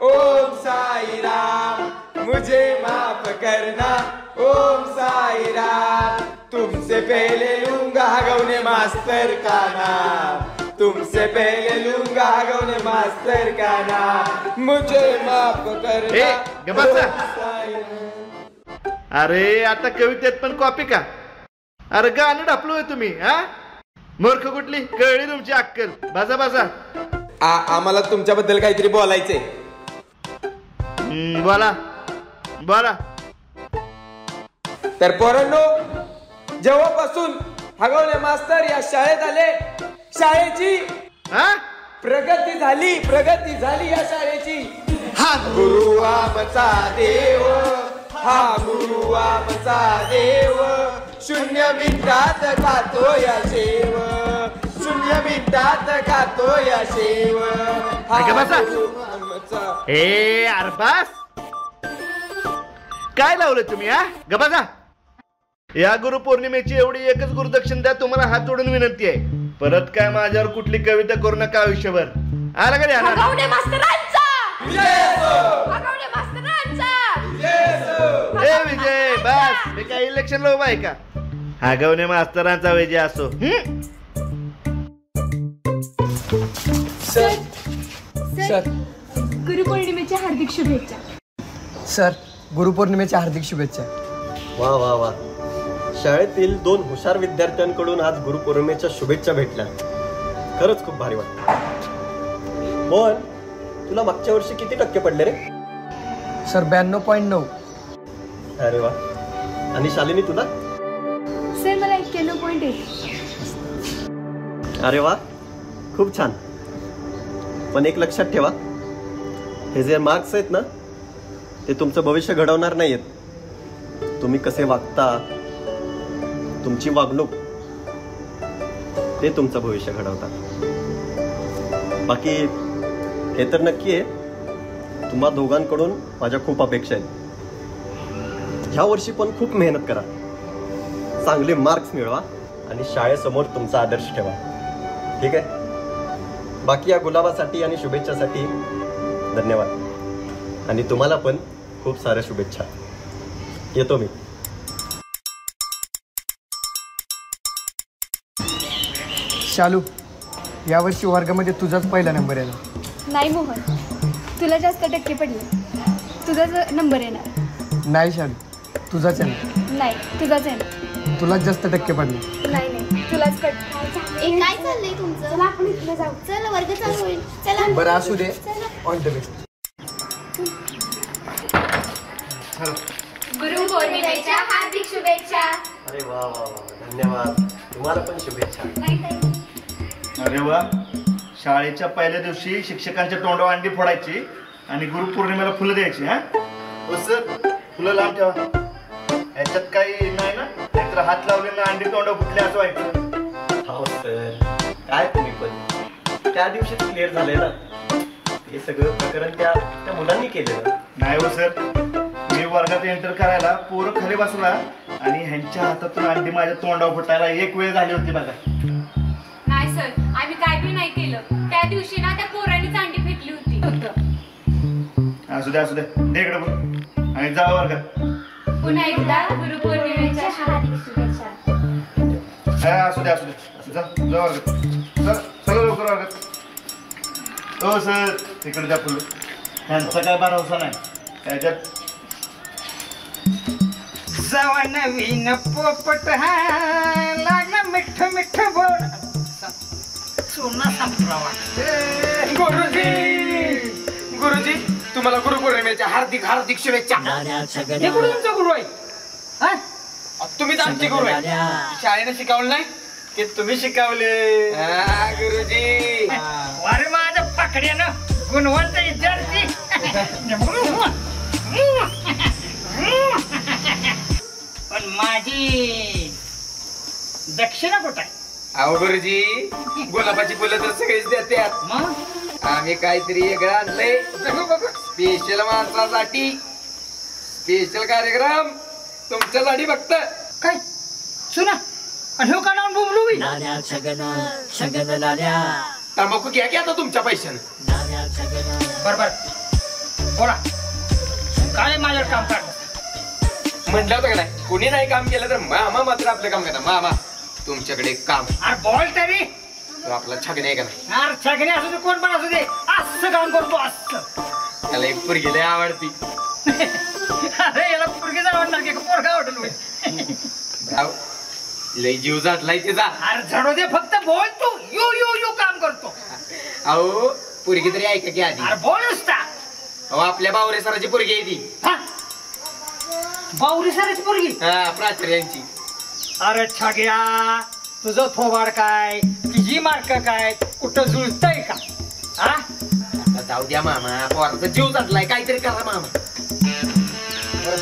ओम साई राम, मुझे माफ करना ओम साई राम, तुमसे पहले लूंगा हगवने मास्टर का नाम, तुमसे पहले लूंगा हगवने मास्टर का नाम, मुझे माफ करना. अरे आता कवितेत पण कॉपी का? अरे गाणं ढापलोय तुम्ही. हा मूर्ख कुठली, कळली तुमची अक्कल. बसा बसा. आम्हाला तुमच्याबद्दल काहीतरी बोलायचंय. बोला बोला. तर पोरांनो, जेव्हापासून हगवणे मास्तर या शाळेत आले, शाळेची प्रगती झाली या शाळेची. हा गुरु आमचा देव, हा गुरु आमचा देव, 0 मिनिटात खातो या शेव, 0 मिनिटात खातो या शेव. ए अरबास, काय लावलं तुम्ही? हा गबाजा. या गुरुपौर्णिमेची एवढी एकच गुरुदक्षिणा द्या, तुम्हाला हात जोडून विनंती आहे. परत काय माझ्यावर कुठली कविता करू नका आयुष्यभर. आला का ध्यानात? ए विजय, बस. मी काय इलेक्शन लोक आहे का? हगवणे मास्तरांचा विजय असो. सर, गुरुपौर्णिमेच्या हार्दिक शुभेच्छा. सर, गुरुपौर्णिमेच्या हार्दिक शुभेच्छा. वा वा वा, शाळेतील 2 हुशार विद्यार्थ्यांकडून आज गुरुपौर्णिमेच्या शुभेच्छा भेटल्या. खरंच खूप भारी वाटतं. मोहन, तुला मागच्या वर्षी किती टक्के पडले रे? सर 92.9. अरे वा. आणि शालिनी तुला? सर मला 91.1. अरे वा, खूप छान. पण एक लक्षात ठेवा, हे जे मार्क्स आहेत ना, ते तुमचं भविष्य घडवणार नाहीयेत. तुम्ही कसे वागता, तुमची वागणूक, ते तुमचं भविष्य घडवतात. बाकी हे तर नक्की आहे, तुम्हा दोघांकडून माझ्या खूप अपेक्षा आहेत. ह्या वर्षी पण खूप मेहनत करा, चांगले मार्क्स मिळवा आणि शाळेसमोर तुमचा आदर्श ठेवा. ठीक आहे? बाकी या गुलाबासाठी आणि शुभेच्छासाठी धन्यवाद. आणि तुम्हाला पण खूप साऱ्या शुभेच्छा. येतो मी. शालू, यावर्षी वर्गामध्ये तुझाच पहिला नंबर येणार. नाही मोहन, तुला जास्त टक्के पडले, तुझाच नंबर येणार. नाही शालू, तुझाच येणार. नाही, तुझाच येणार. तुलाच जास्त टक्के पडले. नाही नाही, तुलाच पडले. काय चाललंय तुमचं? चला आपण इकडे जाऊ. चला वर्ग चालू होईल. चला. बरं असू दे. All the best. गुरुपौर्णिमेच्या हार्दिक शुभेच्छा. अरे वा वा वा, धन्यवाद. तुम्हाला पण शुभेच्छा. अरे वा, शाळेच्या पहिल्या दिवशी शिक्षकांच्या तोंडावर अंडी फोडायची आणि गुरुपौर्णिमेला फुलं द्यायची. हा सर, फुलं लांब ठेवा. याच्यात काही नाही ना, नाहीतर हात लावले ना अंडी तोंडावर फुटले असं व्हायचं. हो सर, काय तुम्ही पण त्या दिवशी क्लिअर झालंय ना, हे सगळं प्रकरण त्या मुलांनी केलेलं. नाही हो सर, वर्गात एंटर करायला पोरं खाली बसला आणि ह्यांच्या हातातून अंडी माझ्या तोंडावर फुटायला एक वेळ झाली होती बघा. नाही सर, आम्ही काय बी नाही केलं. त्या दिवशी ना त्या पोरांनीच अंडी फेकली होती. असू द्या दे इकडे बघ आणि जा वर्गात. पुन्हा एकदा गुरुपौर्णिमेच्या हार्दिक शुभेच्छा. असू द्या जा वर्गात. चला लवकर वर्गात. हो सर तिकडे द्या फुलं. त्यांचा काय भरोसा नाही त्याच्यात. जवा नवीन पोपट हा लागला मिठ मिठ बोल सोना संपरावा. गुरुजी तुम्हाला गुरुपौर्णिमेच्या हार्दिक हार्दिक शुभेच्छा. हे कुठे तुमचा गुरु आहे? हा तुम्हीच आमचे गुरु आहे. शाळेने शिकवलं नाही की तुम्ही शिकवले. गुरुजी अरे माझ्या पाकड्यानं गुणवंत विद्यार्थी. पण माझी दक्षिणा कुठं आहे? अहो गुरुजी गुलाबाची फुलं तर सगळीच देतात. मग आम्ही काहीतरी वेगळं आणलंय स्पेशल माणसासाठी. स्पेशल कार्यक्रम तुमच्यासाठी फक्त. काय सुना आणि हो का नाव बोंबलू बी. तंबाखू घ्या की आता तुमच्या पैशानं. बरोबर बोला काय माझ्यावर काम काढ म्हटलं होतं का नाही कोणी नाही काम केलं तर मामा मात्र आपलं काम करता. मामा तुमच्याकडे काम. अरे बोल तरी. तो आपला छगणे आहे का नाही? अरे छगणे असू दे कोण पण असू दे असं काम करतो असं. त्याला एक पोरगी लय आवडती. अरे याला पोरगीच आवडणार की पोरगा आवडलं. लय जीव जातलाय तिचा. अरे झडो दे फक्त बोल तू. यो यो यो काम करतो. अहो पोरगी तरी ऐका की आधी. अरे बोल नुसता. अहो आपल्या बावरे सराची पोरगी आहे ती. बावरी सराची पोरगी? हा प्राचार्यांची. अरे छग्या तुझं थोबाड काय तिची मार्क काय कुठं जुळतंय का? हा जाऊ द्या मामा पोराचा जीव जातलाय काहीतरी करा मामा.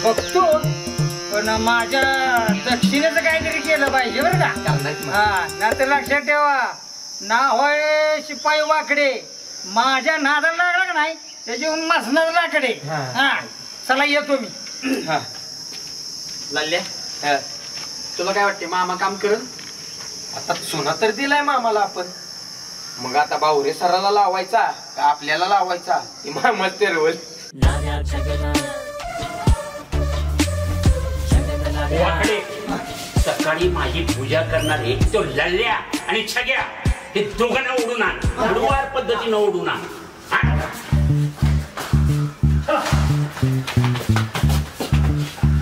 बघतो पण माझ्या दक्षिणेचं काहीतरी केलं पाहिजे बरं का. हा ना तर लक्षात ठेवा ना होय शिपाई वाकडे माझ्या नादाला लागला का नाही त्याची मसनात लाकडे. हा चला येतो मी. लाल्या तुला काय वाटते मामा काम करल? आता सोना तर दिलाय मामाला आपण. मग आता बावरे सराला लावायचा का आपल्याला लावायचा ती मामा ठरवल. वाकडे सकाळी माझी पूजा करणारे तो लल्ल्या आणि छग्या हे दोघांना ओढून आण. हळूवार पद्धतीनं ओढून आण.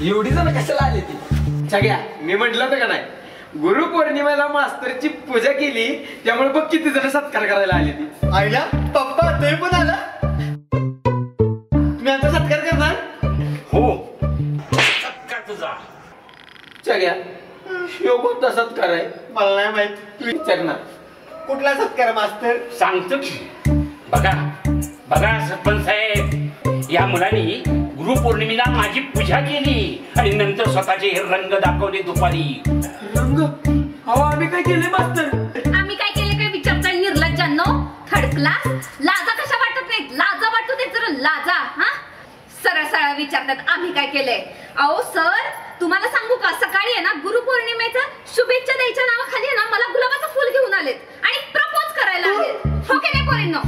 एवढी जण कशाला आली ती? छग्या मी म्हटलं होतं का नाही गुरुपौर्णिमेला मास्तरची पूजा केली त्यामुळे बघ किती जण सत्कार करायला आली ती. आईला पप्पा ते पण आला. तुम्ही आमचा सत्कार करणार? हो सत्कार तुझा. छग्या शिव कोणता सत्कार आहे? मला नाही माहित. तू विचार ना. कुठला सत्कार मास्तर? सांगतो की. बघा सरपंच साहेब या मुलांनी गुरुपौर्णिमेला माझी पूजा केली आणि नंतर स्वतःचे रंग दाखवले दुपारी. रंग? अहो आम्ही काय केले मास्तर? आम्ही काय केले काय विचारता निर्लज्जांनो. थर्ड क्लास लाजा कशा वाटत नाहीत? लाजा वाटतो ते जरा लाजा. हा सरळ सरळ विचारतात आम्ही काय केलंय. अहो सर तुम्हाला सांगू का सकाळी आहे ना गुरुपौर्णिमेचं शुभेच्छा द्यायच्या नावाखाली आहे ना मला गुलाबाचं फुल घेऊन आलेत आणि प्रपोज करायला आलेत. हो की नाही पोरींनो?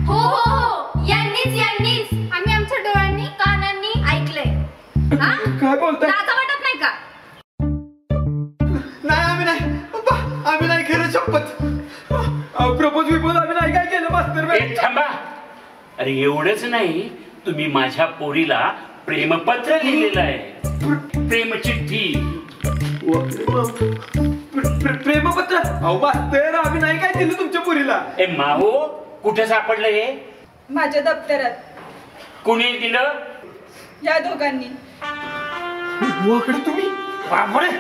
हो हो हो यांनीच आम्ही आमच्या डोळ्यांनी कानांनी ऐकलंय. काय बोलताय? लाजा वाटत नाही का? नाही आम्ही नाही पप्पा आम्ही नाही खरं शपथ. प्रपोज बिपोज आम्ही नाही काय केलं मास्तर. थांबा. अरे एवढंच नाही तुम्ही माझ्या पोरीला प्रेमपत्र लिहिलेलं आहे. प्रेमचिठ्ठी. प्रेमपत्र? अहो मास्तर आम्ही नाही काय दिलं तुमच्या पोरीला. ए माहो कुठे सापडलं हे? माझ्या दप्तरात. कुणी दिलं? या दोघांनी. तुम्ही बापरे.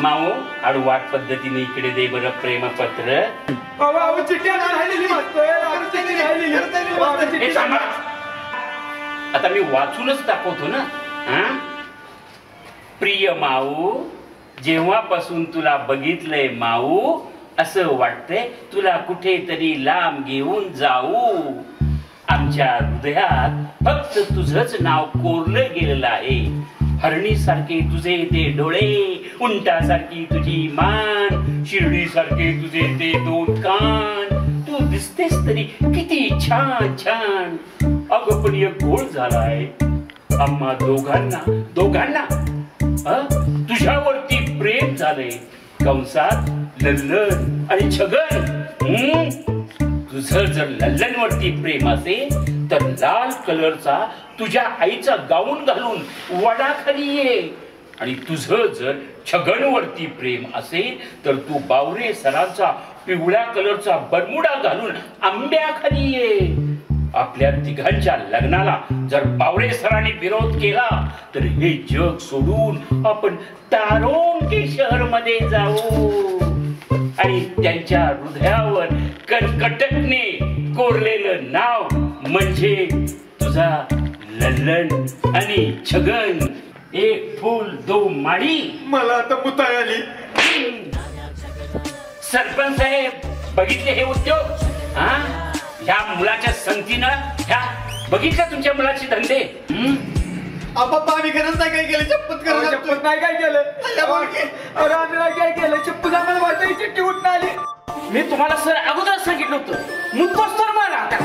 माओ हळूवार पद्धतीने इकडे दे बरं प्रेमपत्र. आता मी वाचूनच दाखवतो ना. प्रिय माऊ जेव्हापासून तुला बघितलंय माऊ असं वाटतंय तुला कुठेतरी लांब घेऊन जाऊ. आमच्या हृदयात फक्त तुझंच नाव कोरलं गेलेलं आहे. हरणीसारखे तुझे ते डोळे, उंटासारखी तुझी मान, शिर्डीसारखे तुझे ते 2 कान. तू दिसतेस तरी किती छान छान. अगं पण एक गोळ झालाय. आम्हा दोघांना तुझ्यावरती प्रेम झालंय. कंसात लल्लन आणि छगन. तुझं जर लल्लनवरती प्रेम असेल तर लाल कलरचा तुझ्या आईचा गाऊन घालून वडाखाली ये. आणि तुझं जर छगनवरती प्रेम असेल तर तू बावरे सरांचा पिवळ्या कलरचा बरमुडा घालून आंब्याखाली ये. आपल्या तिघांच्या लग्नाला जर बावरे सरांनी विरोध केला तर हे जग सोडून आपण तारोंके शहर मध्ये जाऊ आणि त्यांच्या हृदयावर कर्कटकने कोरलेलं नाव म्हणजे तुझा लल्लन आणि छगन. 1 फूल 2 माळी. मला आता मुताय आली. सरपंच साहेब बघितले हे उद्योग? ह्या मुलाच्या संगतीनं ह्या बघितलं तुमच्या मुलाचे धंदे. बाबा आम्ही खरंच नाही काय केलं. शपथ नाही काय केलं. अरे आम्ही नाही काय केलं. शपथ आम्हाला वाटायची चिठ्ठी उठून आली. मी तुम्हाला सर अगोदरच सांगितलं होतं. मुद्दाच तर मारा आता.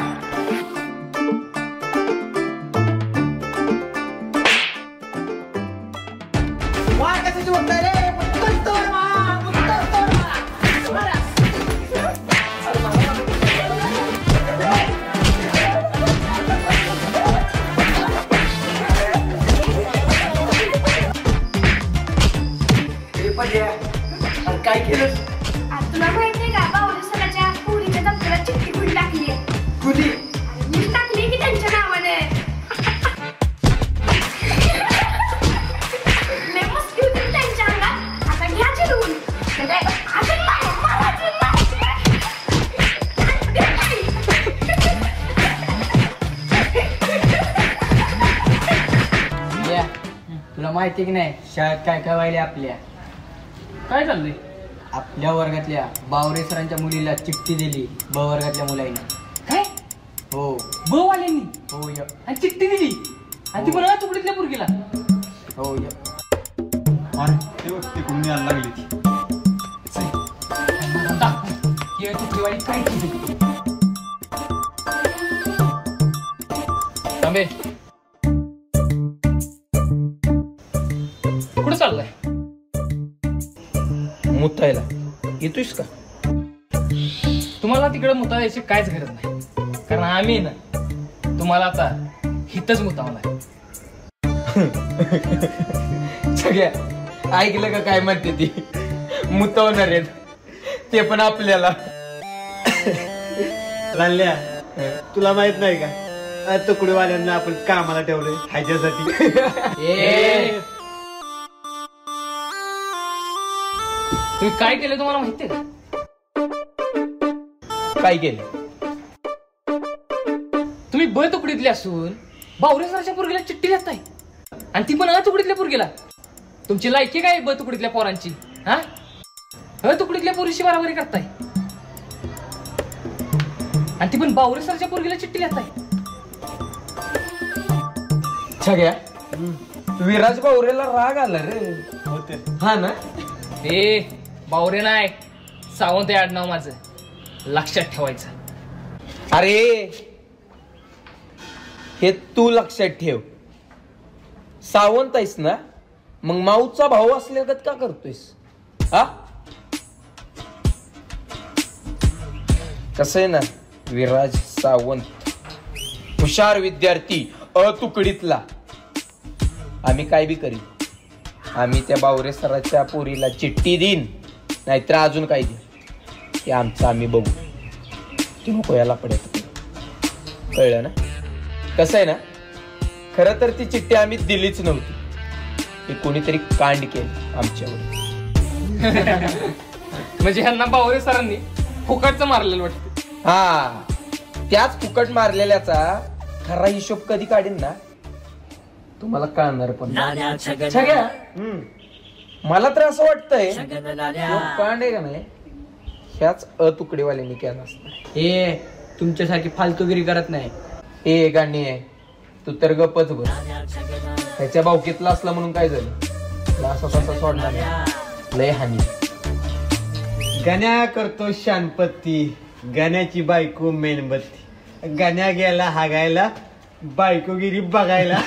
कशाची म्हणताय रे? काय केलं? तुला माहितीये का बावरे सराच्या पुरीच्या दप्तरात चिठ्ठी कुणी टाकली आहे? कुणी? मी टाकली की त्यांच्या नावाने. लय मस्ती होती त्यांच्या अंगात. आता घ्या चिरून. तुला माहिती की नाही शाळेत काय काय व्हायला आपल्या? काय चाललंय? आपल्या वर्गातल्या बावरे सरांच्या मुलीला चिठ्ठी दिली ब वर्गातल्या मुलांनी. काय? हो. ब वाल्यांनी? हो य. आणि चिठ्ठी दिली आणि ती मला तुकडीतल्या पोरगीला. हो य. अरे ते बघ ते कुणी यायला लागली ती. ही चिठ्ठीवाली काय केली? थांबे. कुठं चाललाय? मुतायला येतोयस का? तुम्हाला तिकडे मुता यायची काहीच गरज नाही. कारण आम्ही ना तुम्हाला आता हितच मुतावणार. सगळ्या ऐकलं का काय म्हणते ती? मुतवणार आहेत ते पण आपल्याला. लाल्या तुला माहित नाही का तुकडीवाल्यांना आपण कामाला ठेवलंय ह्याच्यासाठी. तुम्ही काय केलं तुम्हाला माहितीये का? काय केलं? तुम्ही ब तुकडीतले असून बावरे सराच्या पोरगीला चिठ्ठी लिहताय आणि ती पण अ तुकडीतल्या पोरगीला. तुमची लायकी काय ब तुकडीतल्या पोरांची? अ तुकडीतल्या पोरीशी बराबरी करताय आणि ती पण बावरे सराच्या पोरगीला चिठ्ठी लिहताय. सगळ्या विराज बावरेला राग आला रे. हा ना? ए बावरे नाही, सावंत आहे आडनाव माझं, लक्षात ठेवायचं. अरे हे तू लक्षात ठेव. सावंत आहेस ना, मग माऊचा भाऊ असल्यागत का करतोयस? हा कसं आहे ना, विराज सावंत हुशार विद्यार्थी तुकडीतला. आम्ही काय बी करी, आम्ही त्या बावरे सराच्या पोरीला चिठ्ठी देईन, नाहीतर अजून काय देईन, ते आमचं आम्ही बघू. ती नको याला पडत. कळलं ना? कसं आहे ना, खरं तर ती चिठ्ठी आम्ही दिलीच नव्हती. हे कोणीतरी कांड केलं आमच्यावर. म्हणजे ह्यांना बावरे सरांनी फुकटचं मारलेलं वाटतं. हा, त्याच फुकट मारलेल्याचा खरा हिशोब कधी काढीन ना तुम्हाला कळणार. पण छग्या, मला तर असं वाटतंय कांड आहे का नाही, ह्याच अतुकडीवाल्यांनी केला असता. हे तुमच्यासारखी फालतूगिरी करत नाही. ए गाणी आहे तू तर गपच बस. ह्याच्या भावकीतला असला म्हणून काय झालं, असं तसा सोडणार नाही, लय हानी. गण्या करतो शानपत्ती, गण्याची बायको मेणबत्ती, गण्या गेला हागायला, बायकोगिरी बघायला.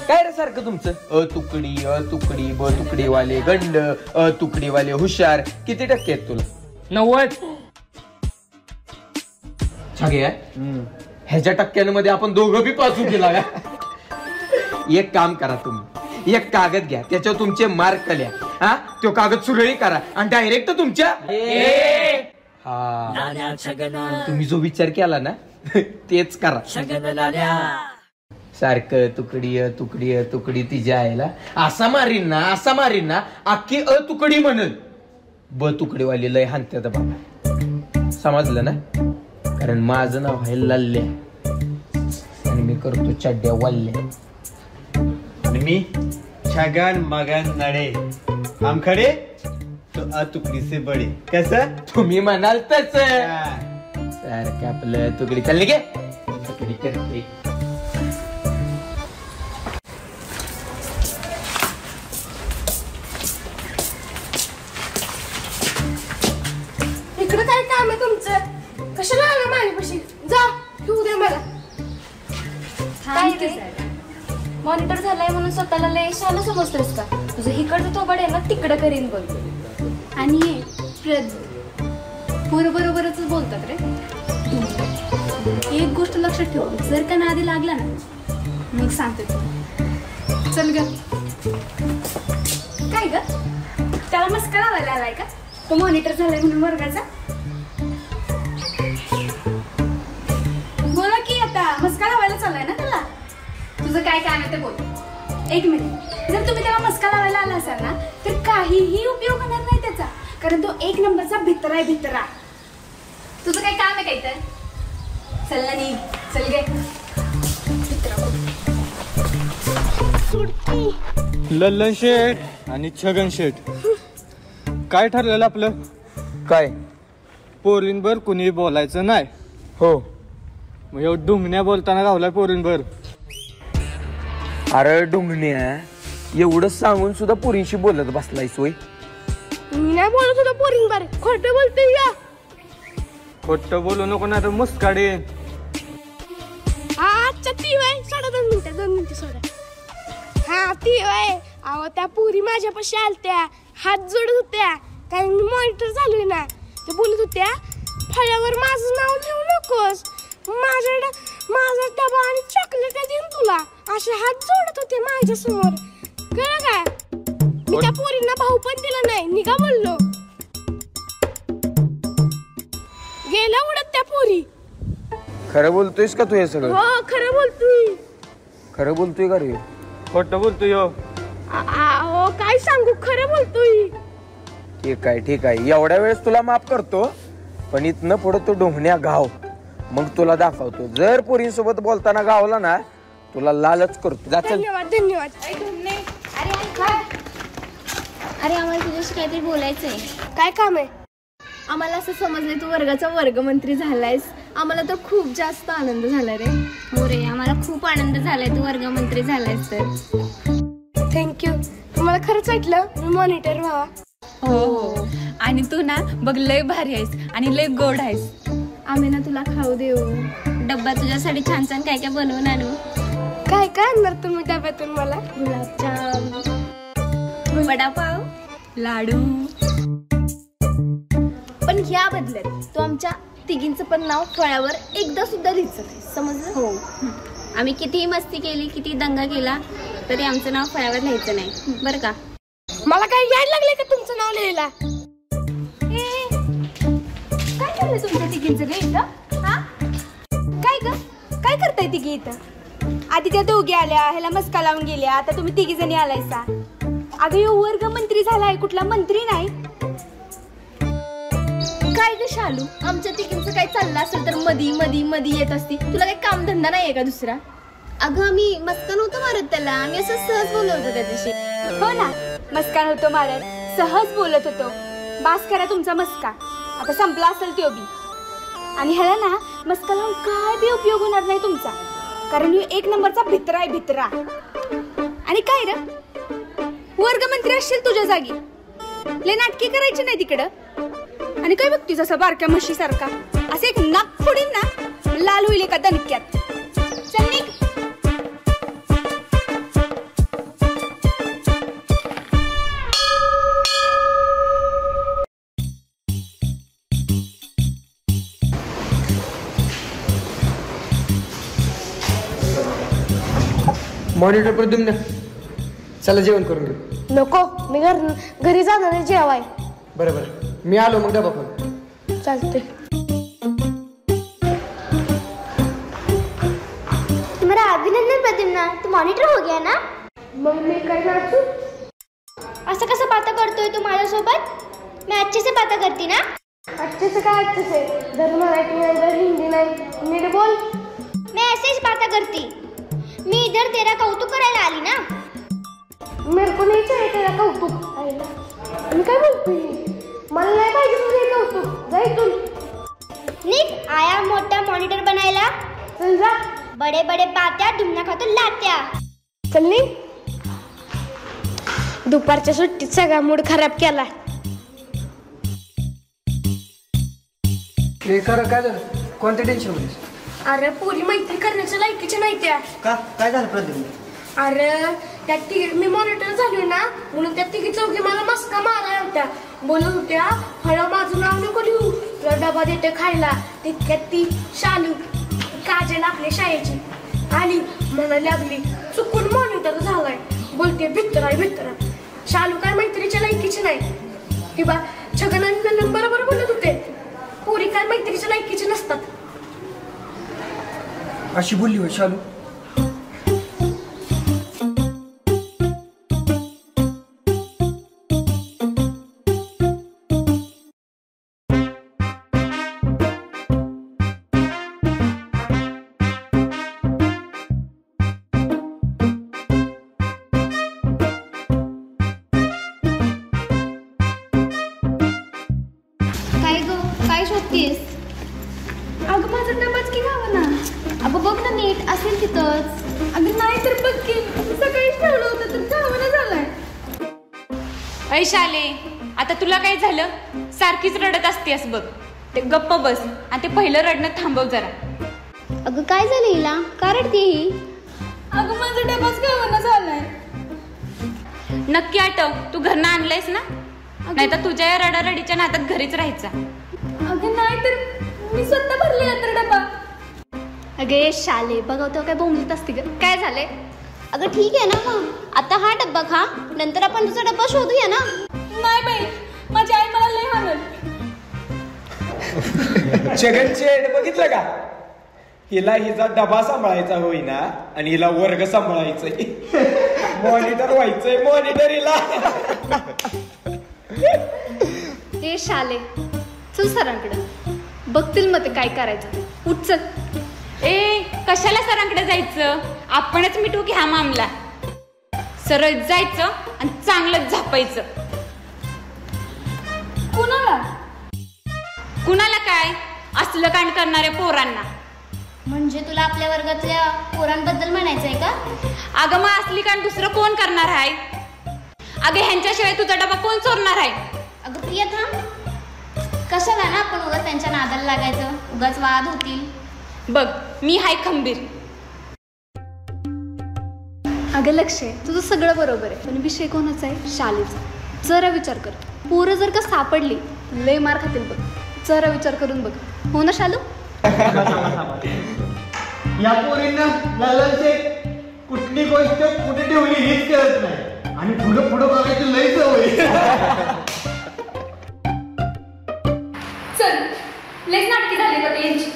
काय रे सारखं तुमचं तुकडी तुकडी ब तुकडी वाले गंड तुकडी वाले हुशार. किती टक्के आहेत तुला? 90. छागे ह्याच्या टक्क्यांमध्ये आपण दोघं बी पासू केला का? एक काम करा तुम्ही, एक कागद घ्या, त्याच्यावर तुमचे मार्क लिहा. हा तो कागद सुरळी करा आणि डायरेक्ट तुमच्या हा तुम्ही जो विचार केला ना तेच करा. सारखं तुकडी तुकडी तुकडी तिच्या आईला असा मारीन ना अख्खी तुकडी म्हणल. ब तुकडीवाली लय हानत्यात बाबा, समजलं ना? कारण माझं नाव आहे लल्ल्या आणि मी करतो चड्ड्या वाल्ल्या. आणि मी छगन मगन नडे हम खडे तो तुकडी से बडे. कसं तुम्ही म्हणाल तस सारखं आपलं तुकडी चालली गे तुकडी करते. इकडं काय काम आहे तुमचं? कशाला आलं माझ्यापाशी? जा घेऊ दे मला. मॉनिटर झालाय म्हणून स्वतःला लय शान समजतोस का? तुझं इकडचं थोबड आहे ना तिकडं करीन बोल. आणि पोरं बरोबरच बोलतात रे. एक गोष्ट लक्षात ठेव, जर का नादी लागला ना मग सांगते तू. चल ग. काय ग त्याला मस्का लावायला आलाय का? तो मॉनिटर झालाय म्हणून वर्गाचा. बोला की आता मस्का लावायला चाललाय ना त्याला. तुझं काय काम आहे ते बोल. एक मिनिट, जर तुम्ही त्याला मस्का लावायला आला असाल ना तर काहीही उपयोग होणार नाही त्याचा, कारण तो एक नंबरचा भित्रा आहे भित्रा. तुझं काय काम आहे काही तर? चल ना नी चल गे. लल्लन शेठ आणि छगन शेठ काय ठरलेलं आपलं? काय? पोरींबर कुणी बोलायचं नाही. हो. मग एवढं डुंगण्या बोलताना गावलाय पोरींबर. अरे डुंगण्या एवढं सांगून सुद्धा पोरींशी बोलत बसलाय सोय. मी नाही बोलत होतो पोरींबर, खोटं बोलतोय या. खोटं बोलू नको ना तर मुस्काडे. अच्छा ती वय सोडा 2 मिनिटं सोडा. हा ती वय अहो त्या पोरी माझ्यापाशी आलत्या, हात जोडत होत्या, कारण मी मॉनिटर झालोय ना. ते बोलत होत्या फळ्यावर माझं नाव लिहू नकोस, माझा डबा आणि चॉकलेट देईन तुला, असे हात जोडत होते माझ्या समोर. कळलं काय? मी त्या पोरींना भाऊ पण दिला नाही, निघा बोललो. गेला उडत त्या पोरी. खरं बोलतोयस का तू हे सगळं? हो खरं बोलतोय. खरं बोलतोय का रे? खोटं बोलतोय. हो काय सांगू, खरं बोलतोय. ठीक आहे एवढ्या वेळेस तुला माफ करतो, पण इथनं पुढे तू डोंगण्या गाव, मग तुला दाखवतो. जर पोरींसोबत बोलताना गावला ना तुला लालच करतो. जा चल. धन्यवाद. अरे आम्हाला तुझ्याशी काहीतरी बोलायचंय. काय काम आहे? आम्हाला असं समजलंय तू वर्गाचा वर्गमंत्री झालायस. आम्हाला तर खूप जास्त आनंद झाला रे. हो रे, आम्हाला खूप आनंद झालाय तू वर्गमंत्री झालायस तर. थँक्यू. तुम्हाला खरंच वाटलं मी मॉनिटर व्हावा? हो. आणि तू ना बघ लय भारी आहेस आणि लय गोड आहेस. आम्ही ना तुला खाऊ देऊ, डब्बा तुझ्यासाठी छान छान काय काय बनवून आणू. काय काय आणणार तुम्ही डब्यातून मला? गुलाबजाम, वडापाव, लाडू. पण ह्या बदल्यात तू आमच्या तिघींचं पण नाव फळ्यावर एकदा सुद्धा लिहायचं नाही, समजलं? हो. आम्ही कितीही मस्ती केली, किती दंगा केला तरी आमचं नाव फळ्यावर लिहायचं नाही, बरं का? मला काय याड लागले का तुमचं नाव लिहायला? काय करताय तुमच्या तिघींचं रे इथं? हा काय ग काय करताय तिघी इथं? आधी त्या दोघी आल्या, ह्याला मस्का लावून गेल्या, आता तुम्ही तिघी जणी आलायसा. अगं यो वर्ग मंत्री झालाय, कुठला मंत्री नाही. काय ग शालू, आमच्या तिघींचं काय चाललं असेल तर मधी येत असती. तुला काही कामधंदा नाहीये का दुसरा? अगं आम्ही मस्का नव्हतो मारत त्याला, आम्ही असं सहज बोलत होतो त्याच्याशी. हो ना, मस्का नव्हतो मारत, सहज बोलत होतो. बास करा तुमचा मस्का, आता संपला असेल तो बी. आणि ह्याला ना मस्का लावून काय बी उपयोग होणार नाही तुमचा, कारण ह्यो 1 नंबरचा भित्रा आहे भित्रा. आणि काय रे वर्गमंत्री असशील तुझ्या जागी, लय नाटकी करायची नाही तिकडं. आणि काय बघतीस असं बारक्या म्हशी सारखा, असं एक नाक फोडीन ना लाल होईल एका दणक्यात. चल निघ. मॉनिटर प्रद्युम्न, चला जेवण करून घेऊ. नको, मी घरी जाणार आहे जेवाय. बरं बरं, मी आलो मग डबा करून. चालते. तुम्हारा अभिनंदन प्रद्युम्न, तू मॉनिटर हो गया ना. मग मी काय नाचू? असं कसं बाता करतोय तू माझ्यासोबत? मी अच्छे से बाता करती ना. अच्छे से काय अच्छे से? धर मराठी नाही, धर हिंदी नाही, नीट बोल. मैं ऐसे ही बाता करती. मैं इधर तेरा कौतुक करायला आली ना. मेरे को नहीं चाहिए तेरा कौतुक. मी काय बोलतोय? मला नाही पाहिजे तुझे कौतुक. जा इथून. निक आया मोठा मॉनिटर बनायला. चल जा. बड़े बड़े बात्या दुमना खातो लात्या. चल निघ. दुपारच्या सुट्टीत सगळा मूड खराब केला. हे खरं काय झालं? कोणत्या टेन्शन मध्ये? अरे पोरी मैत्री करण्याच्या लायकीच्या नाही त्या. का काय झालं प्रद्युम्न? अरे त्या मी मॉनिटर झाली ना म्हणून त्या तिघी चौघी मला मस्का मारायला होत्या. बोलत होत्या हळू माझं नाव नको लिहू, तुला डबा देते खायला. तितक्यात ती शालू काजल आपल्या शाळेची आली, म्हणायला लागली चुकून मॉनिटर झालाय. बोलते भित्रा भित्रा. शालू काय मैत्रीच्या लायकीची नाही. किंवा छगन आणि नंदन बरोबर बोलत होते, पोरी काय मैत्रीच्या लायकीची नसतात. अशी बोलली होय शालू? काय गो, काय शोधतीस? अगं माझा डबाच की गावं ना. अगं बघ ना नीट, असेल तिथंच. अगं नाही तर बघ की, सकाळीच ठेवलं होतं तर गावाला झालाय. अय शाले, आता तुला काय झालं? सारखीच रडत असतेस बघ. ते गप्प बस आणि ते पहिलं रडणं थांबव जरा. अगं काय झालं हिला? का रडते ही? अगं माझा डबाच गावाला झालाय. नक्की आठव, तू घरनं आणलंयस ना? नाही तर तुझ्या या रडारडीच्या नादात घरीच राहायचा. अगं नाही तर मी स्वतः भरली तर डबा. अगे शाले, बघवतो काय बोंबलत असते ग. काय झालंय? अगं ठीक आहे ना मग, आता हा डब्बा खा, नंतर आपण तुझा डब्बा शोधूया ना. नाही बाई, माझी आई मला लय हाणल. जगनची एड बघितलं का? हिला हिचा डबा सांभाळायचा होईना आणि हिला वर्ग सांभाळायचंय. मॉनिटर व्हायचंय मॉनिटर हिला. हे शाले, चल सरांकडे बघतील मग ते काय करायचं. उठ चल. ए कशाला सरांकडे जायचं? आपणच मिटू की हा मामला. सरळ जायचं आणि चांगलं झापायचं. कुणाला काय? असलं कांड करणाऱ्या पोरांना. म्हणजे तुला आपल्या वर्गातल्या पोरांबद्दल म्हणायचंय का? अगं मग असली कांड दुसरं कोण करणार आहे? अगं ह्यांच्याशिवाय तुझा डबा कोण चोरणार आहे? अगं प्रिया थांब. कशाला ना आपण उगाच त्यांच्या नादाला लागायचं, उगाच वाद होतील. बघ मी हाय खंबीर. अगं लक्ष आहे, तुझं सगळं बरोबर आहे, पण विषय कोणाचा आहे? शालेचा. जरा विचार कर, पोरं जर का सापडली लय मार खातील बघ. जरा विचार करून बघ. हो ना शालू? या पोरींना लालांचे कुठली गोष्ट कुठे ठेवली हेच कळत नाही आणि पुढं पुढं बघायची लय सवय. चल, लय नाटकी झाली का त्यांची?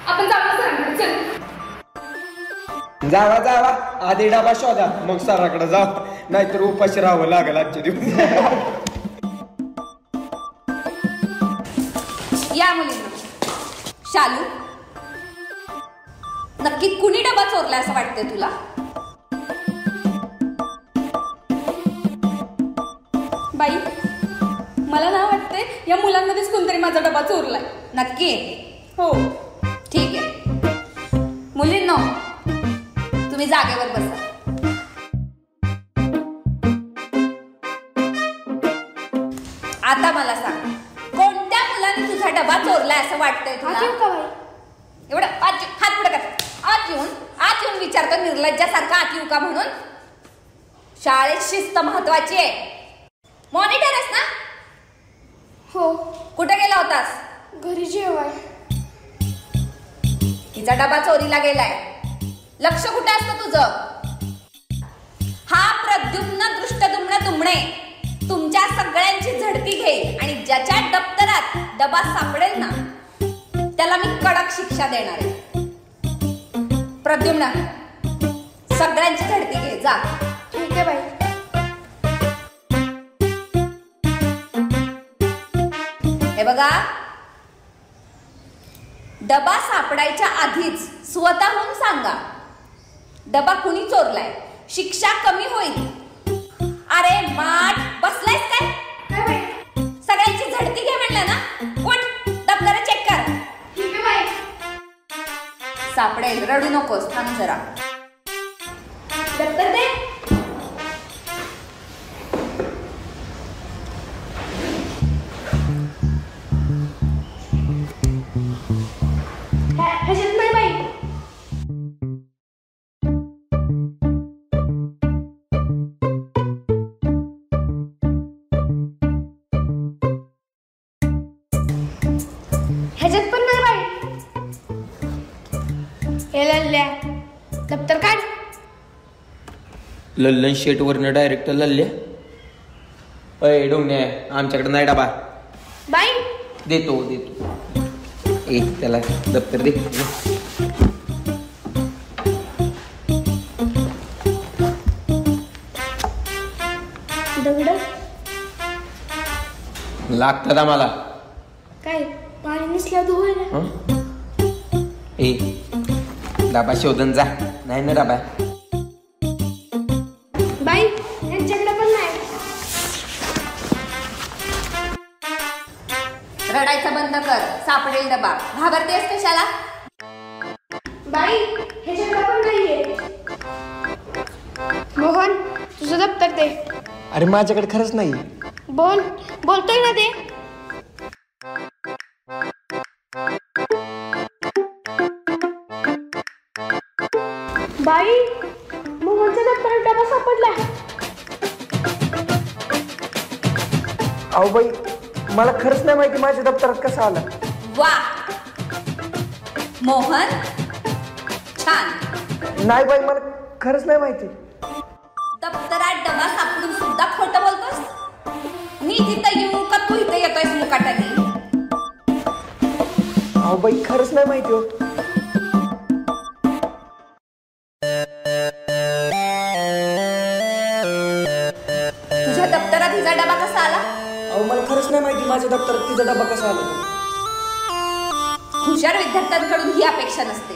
आपण जाऊ सरांकडे. चल जावा जावा, आधी डबा शोधा मग सराकडे जाऊ, नाहीतर उपाशी राहावं लागेल आजच्या दिवशी. या मुलींना. शालू, नक्की कुणी डबा चोरला असं वाटतंय तुला? बाई, मला ना वाटतंय या मुलांमध्येच कोणतरी माझा डबा चोरलाय. नक्की? हो ठीक आहे. मुलींनो तुम्ही जागेवर बसा. आता मला सांग, कोणत्या मुलाने तुझा डबा चोरलाय असं वाटतंय तुला? एवढं हात पुढे कर. आत येऊन विचारतो निर्लज्जासारखा आत येऊ का म्हणून? शाळेत शिस्त महत्वाची आहे. मॉनिटर आहेस ना? हो. कुठे गेला होतास? घरी जेवाय. तिचा डबा चोरीला गेलाय. लक्ष कुठे असतं तुझं? हा प्रद्युम्न दृष्टदुम्न दुमणे तुमच्या सगळ्यांची झडती घेईल आणि ज्याच्या दप्तरात डबा सापडेल ना त्याला मी कडक शिक्षा देणार आहे. प्रद्युम्न सगळ्यांची झडती घे. जा. ठीक आहे बाई. हे बघा, डबा सापडायच्या आधीच स्वतःहून सांगा डबा कुणी चोरलाय. शिक्षा कमी होईल. अरे माठ बसलायस काय? सगळ्यांची झडती घे म्हणलं ना. उठ, दप्तर चेक कर. ठीक आहे बाई. सापडेल, रडू नकोस. थांब जरा. दप्तर दे. ह्याच्यात नाही बाई. ह्याच्यात पण नाही बाई. हे लल्ल्या, दप्तर काढ. लल्लन शेट वरनं डायरेक्ट लल्ल्या. अय डोंगण्या, आमच्याकडे नाही डबा. बाई देतो. ए त्याला दप्तर दे. दगड लागतात आम्हाला. काय पाणी नसल्या धुवायला. ए डबा शोधन जा. नाही ना डबा. बाई यांच्याकडे पण नाही. रडायचं बंद कर. सापडेल डबा. घाबरतेस कशाला? बाई ह्याच्याकडे पण नाहीये. मोहन तुझं दप्तर दे. अरे माझ्याकडे खरंच नाही. बोलतोय ना ते. बाई मोहनच्या दप्तरात डबा सापडला. अहो बाई, मला खरंच नाही माहिती माझ्या दप्तरात कसा आला. वा मोहन, छान. नाही बाई, मला खरंच नाही माहिती. दप्तरात डबा सापडून सुद्धा खोटं बोलतोस. मी तिथं येऊ का तू इथं येतोयस मुकाटाने? अहो बाई, खरंच नाही माहिती हो. तुझ्या दप्तरात हिचा डबा कसा आला? अहो मला खरंच नाही माहिती माझ्या दप्तरात तिचा डबा कसा आला. हुशार विद्यार्थ्यांकडून ही अपेक्षा नसते.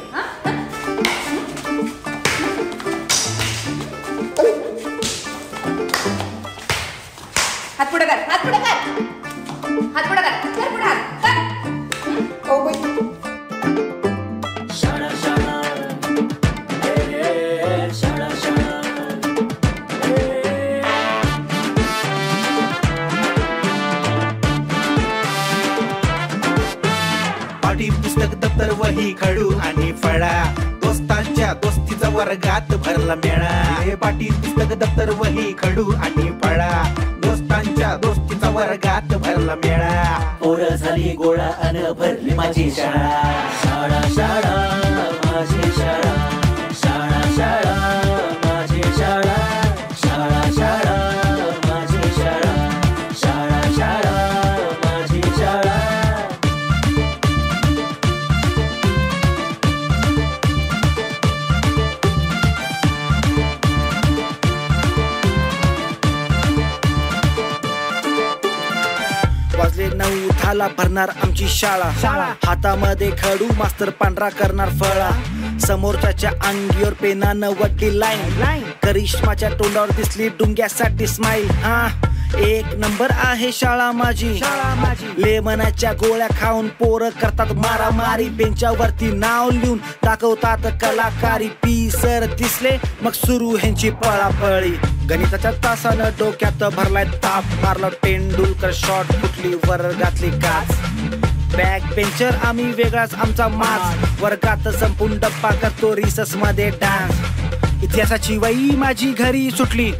हात पुढे कर. हात पुढे कर. हात पुढे कर. कर पुढे हात कर. अहो बाई. शाळा शाळा शाळा शाळा. पाटी पुस्तक दप्तर वही खडू आणि फळा. दोस्तांच्या दोस्तीचा वर्गात भरला मेळा. पाटी पुस्तक दप्तर वही खडू आणि फळा. दोस्तांच्या दोस्तीचा वर्गात भरला मेळा. पोरं झाली गोळा अन भरली माझी शाळा. शाळा शाळा माझी शाळा. शाळा शाळा माझी शाळा. शाळा शाळा माझी शाळा. शाळा शाळा माझी शाळा. वाजले 9 झाला भरणार आमची शाळा. हातामध्ये खडू मास्तर पांढरा करणार फळा. समोरच्या अंगीवर पेनानं वटली लाईन. करिश्माच्या तोंडावर दिसली डुंग्यासाठी स्माईल. एक नंबर आहे शाळा माझी लेमनाच्या गोळ्या खाऊन पोरं करतात मारामारी बेंचावरती नाव लिहून दाखवतात कलाकारी पी सर दिसले मग सुरू ह्यांची पळापळी गणिताच्या तासानं डोक्यात भरलाय ताप मारला तेंडुलकर शॉट फुटली वर्गातली काच बॅक बेंचर आम्ही वेगळाच आमचा माज वर्गात संपून डप्पा करतो रिसस मध्ये डान्स इतिहासाची वही माझी घरी सुटली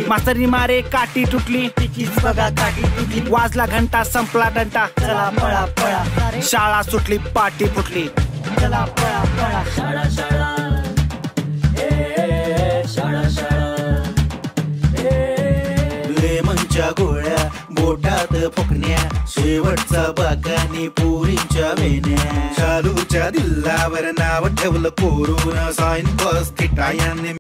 मास्तरी मारे काठी तुटली बघा काठी तुटली वाजला घंटा संपला घंटा चला पळा पळा शाळा सुटली पाठी फुटली चला पळा पळा शाळा शाळा शाळा शाळा लेमनच्या गोळ्या बोटात फुकण्या शेवटचा बागानी पोरींच्या वेण्या शालूच्या दिल्लावर नाव ठेवलं कोरोना साइन बस थिटा याने